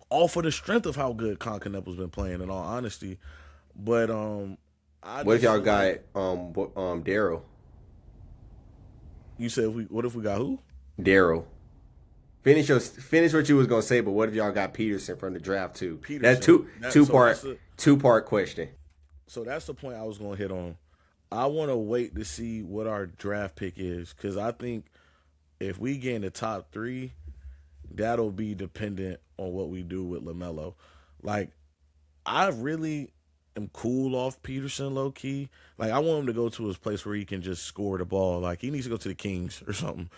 all for the strength of how good Concaneppo's been playing. In all honesty, but What if y'all got Daryl? You said what if we got who? Daryl. Finish what you was gonna say, but what if y'all got Peterson from the draft too? Peterson. That's So two part question. So that's the point I was going to hit on. I want to wait to see what our draft pick is because I think if we get in the top 3, that'll be dependent on what we do with LaMelo. Like, I really am cool off Peterson low key. Like, I want him to go to his place where he can just score the ball. Like, he needs to go to the Kings or something.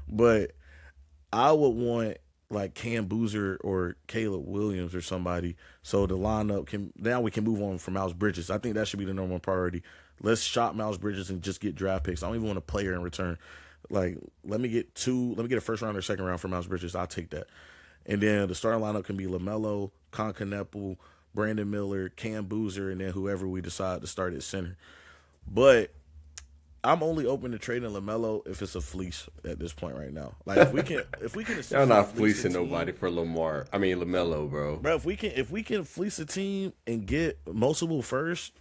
But I would want like Cam Boozer or Caleb Williams or somebody, so the lineup can now we can move on from Miles Bridges. I think that should be the number one priority. Let's shop Miles Bridges and just get draft picks. I don't even want a player in return. Like let me get a first round or second round for Miles Bridges. I'll take that. And then the starting lineup can be LaMelo, Concaneppo, Brandon Miller, Cam Boozer, and then whoever we decide to start at center. But I'm only open to trading LaMelo if it's a fleece at this point right now. Like if we can Y'all not fleecing nobody for LaMelo, bro. Bro, if we can fleece a team and get multiple first.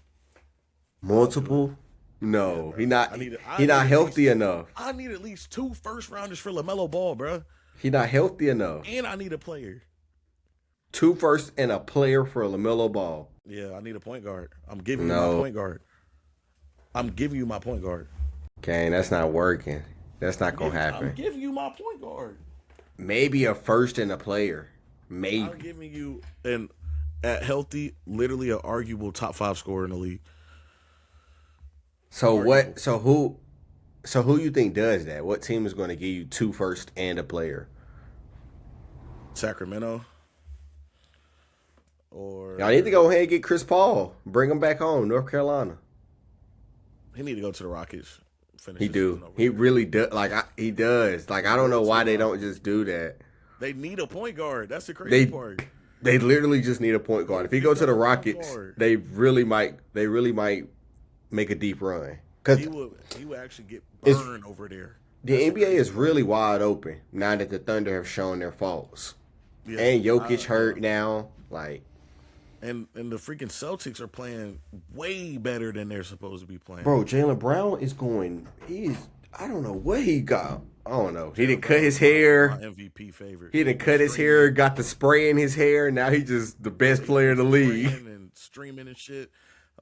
Multiple? No, yeah, he not healthy enough. I need at least 2 first rounders for LaMelo Ball, bro. He not healthy enough. And I need a player. 2 first and a player for LaMelo Ball. Yeah, I need a point guard. I'm giving you my point guard. I'm giving you my point guard. Okay, that's not working. That's not going to happen. I'm giving you my point guard. Maybe a first and a player. Maybe. I'm giving you at healthy, literally an arguable top 5 scorer in the league. So what? So who you think does that? What team is going to give you 2 first and a player? Sacramento. Or Y'all need to go ahead and get Chris Paul. Bring him back home, North Carolina. He need to go to the Rockets. He do. He really does. He does. Like, I don't know why they don't just do that. They need a point guard. That's the crazy part. They literally just need a point guard. If he go to the Rockets, they really might make a deep run. Cause he would actually get burned over there. The NBA is really wide open now that the Thunder have shown their faults. Yeah, and Jokic hurt now. Like, and the freaking Celtics are playing way better than they're supposed to be playing. Bro, Jaylen Brown is going. I don't know what he got. I don't know. He didn't cut his hair. My MVP favorite. He didn't cut his hair. Got the spray in his hair. Now he's just the best player in the league. And streaming and shit.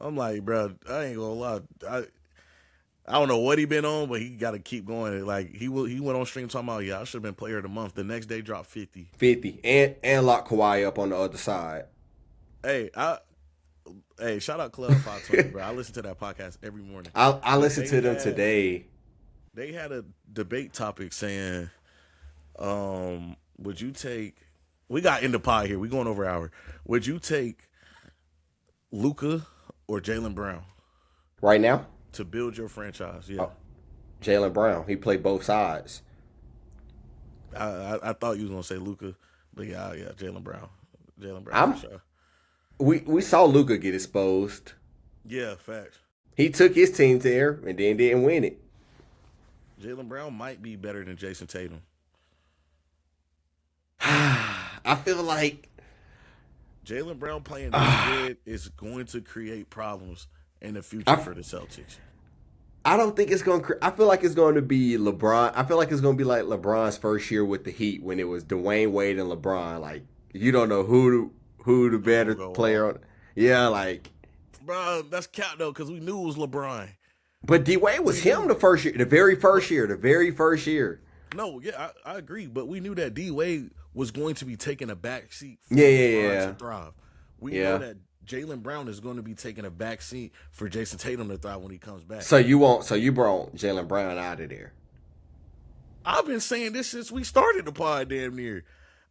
I'm like, bro, I ain't gonna lie. I don't know what he been on, but he got to keep going. Like he went on stream talking about, I should have been player of the month. The next day dropped 50. 50 and lock Kawhi up on the other side. Hey, shout out Club 520, bro. I listen to that podcast every morning. I listened to them today. They had a debate topic saying, would you take? We got in the pie here. We going over an hour. Would you take Luka or Jaylen Brown right now to build your franchise? Yeah, Jaylen Brown. He played both sides. I thought you was gonna say Luka, but yeah, Jaylen Brown. Jaylen Brown. We saw Luka get exposed. Yeah, facts. He took his team there and then didn't win it. Jaylen Brown might be better than Jason Tatum. I feel like Jaylen Brown playing this good is going to create problems in the future for the Celtics. I don't think it's going to. I feel like it's going to be LeBron. I feel like it's going to be like LeBron's first year with the Heat when it was Dwayne Wade and LeBron. Like, you don't know who the better player. Yeah, like bro. That's cap though, because we knew it was LeBron. But D-Wade was him the first year, the very first year. No, yeah, I agree. But we knew that D-Wade was going to be taking a back seat for Yeah, LeBron to thrive. We know Yeah. that Jaylen Brown is going to be taking a back seat for Jason Tatum to thrive when he comes back. So you brought Jaylen Brown out of there. I've been saying this since we started the pod damn near.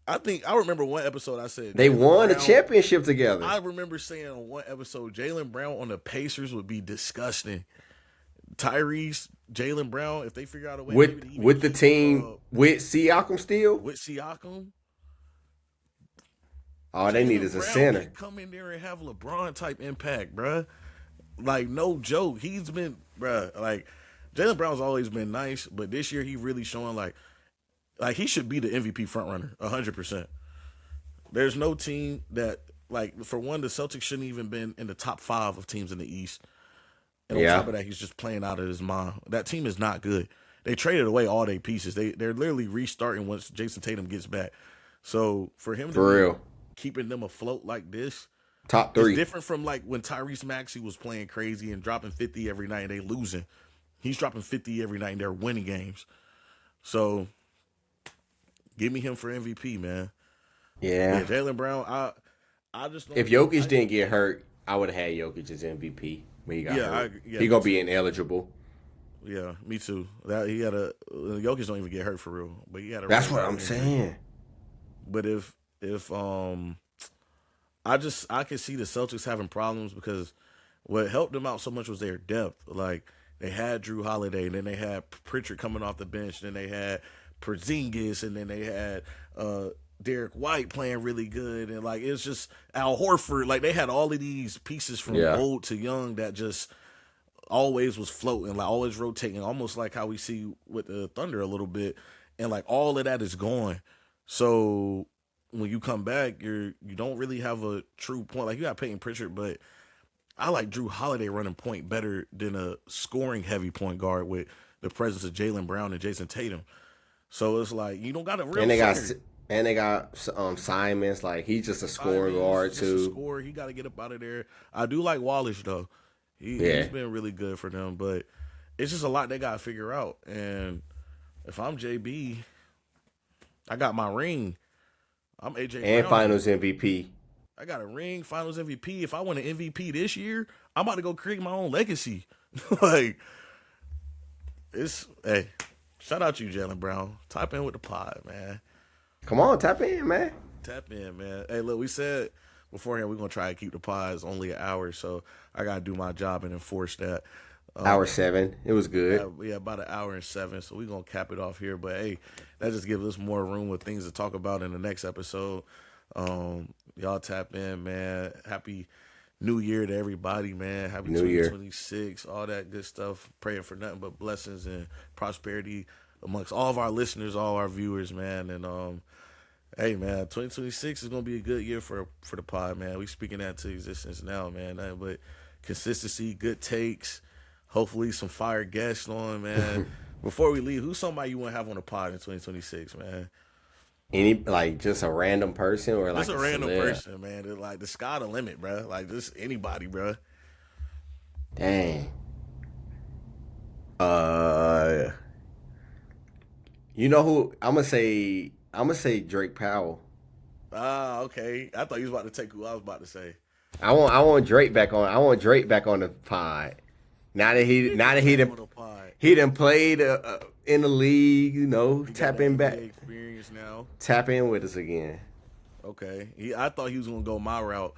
I remember one episode I said They Jaylen won a Brown- championship together. I remember saying on one episode, Jaylen Brown on the Pacers would be disgusting. Jaylen Brown, if they figure out a way maybe to even with the keep, team with Siakam still. with Siakam, All they need Jaylen is a Brown center. can come in there and have LeBron type impact, bruh. Like no joke, he's been, bruh. Like Jaylen Brown's always been nice, but this year he really showing like he should be the MVP frontrunner, 100%. There's no team that for one, the Celtics shouldn't even been in the top 5 of teams in the East. And on top of that, he's just playing out of his mind. That team is not good. They traded away all their pieces. They're literally restarting once Jason Tatum gets back. So for him to be keeping them afloat like this, top 3. it's different from like when Tyrese Maxey was playing crazy and dropping 50 every night and they losing. He's dropping 50 every night and they're winning games. So give me him for MVP, man. Yeah. Jaylen Brown, I just don't If Jokic didn't get hurt, I would have had Jokic as MVP. But he got hurt. He gonna be ineligible. Yeah, me too. Jokic don't even get hurt for real, but he had a. That's what I'm saying. But if I can see the Celtics having problems because what helped them out so much was their depth. Like they had Drew Holiday, and then they had Pritchard coming off the bench, then they had Porzingis, and then they had Derek White playing really good, and like it's just Al Horford. Like they had all of these pieces from old to young that just always was floating, like always rotating, almost like how we see with the Thunder a little bit, and like all of that is gone. So when you come back, you don't really have a true point. Like you got Peyton Pritchard, but I like Drew Holiday running point better than a scoring heavy point guard with the presence of Jaylen Brown and Jason Tatum. So it's like you don't got a real. And they got Simons. Like he's just a scoring guard too. He got to get up out of there. I do like Wallace though. He's been really good for them, but it's just a lot they got to figure out. And if I'm JB, I got my ring. I'm AJ and Brown. Finals MVP. I got a ring, Finals MVP. If I win an MVP this year, I'm about to go create my own legacy. Like hey, shout out to you, Jaylen Brown. Type in with the pod, man. Come on, tap in, man. Tap in, man. Hey, look, we said beforehand we're going to try to keep the pods only an hour, so I got to do my job and enforce that. Hour 7. It was good. Yeah, about an hour and 7, so we're going to cap it off here. But, hey, that just gives us more room with things to talk about in the next episode. Y'all tap in, man. Happy New Year to everybody, man. Happy New 2026, all that good stuff. Praying for nothing but blessings and prosperity amongst all of our listeners, all our viewers, man. And hey, man, 2026 is gonna be a good year for the pod, man. We speaking that to existence now, man. But consistency, good takes, hopefully some fire guests on, man. Before we leave, who's somebody you want to have on the pod in 2026, man? Just a random person or like just a random person, man. Like the sky the limit, bro. Like just anybody, bro. Dang. You know who I'm gonna say? I'm gonna say Drake Powell. Ah, okay. I thought you was about to take who I was about to say. I want Drake back on. I want Drake back on the pod. Now that he done played in the league, you know, tap in back. Experience now. Tap in with us again. Okay. I thought he was gonna go my route.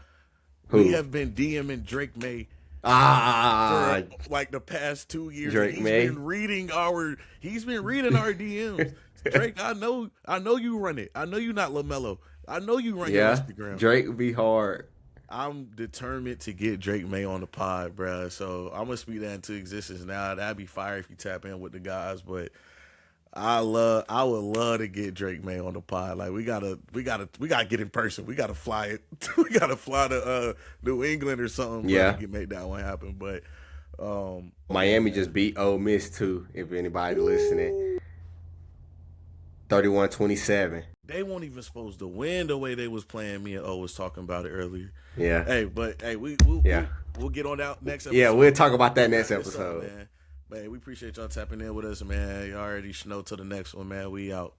Who? We have been DMing Drake May. For like the past 2 years. Drake May. He's been reading our DMs. Drake, I know you run it. I know you not LaMelo. I know you run your Instagram. Drake would be hard. I'm determined to get Drake May on the pod, bro. So I'm gonna speak that into existence now. That'd be fire if you tap in with the guys, but I would love to get Drake May on the pod. Like we gotta get in person. We gotta fly it. We gotta fly to New England or something. Yeah, to make that one happen. But Miami just beat Ole Miss too. If anybody listening, 31-27. They weren't even supposed to win the way they was playing. Me and O was talking about it earlier. Yeah. Hey, but hey, We'll get on that next episode. Yeah, we'll talk about that next What's up, episode. man. Man, we appreciate y'all tapping in with us, man. You already know till the next one, man. We out.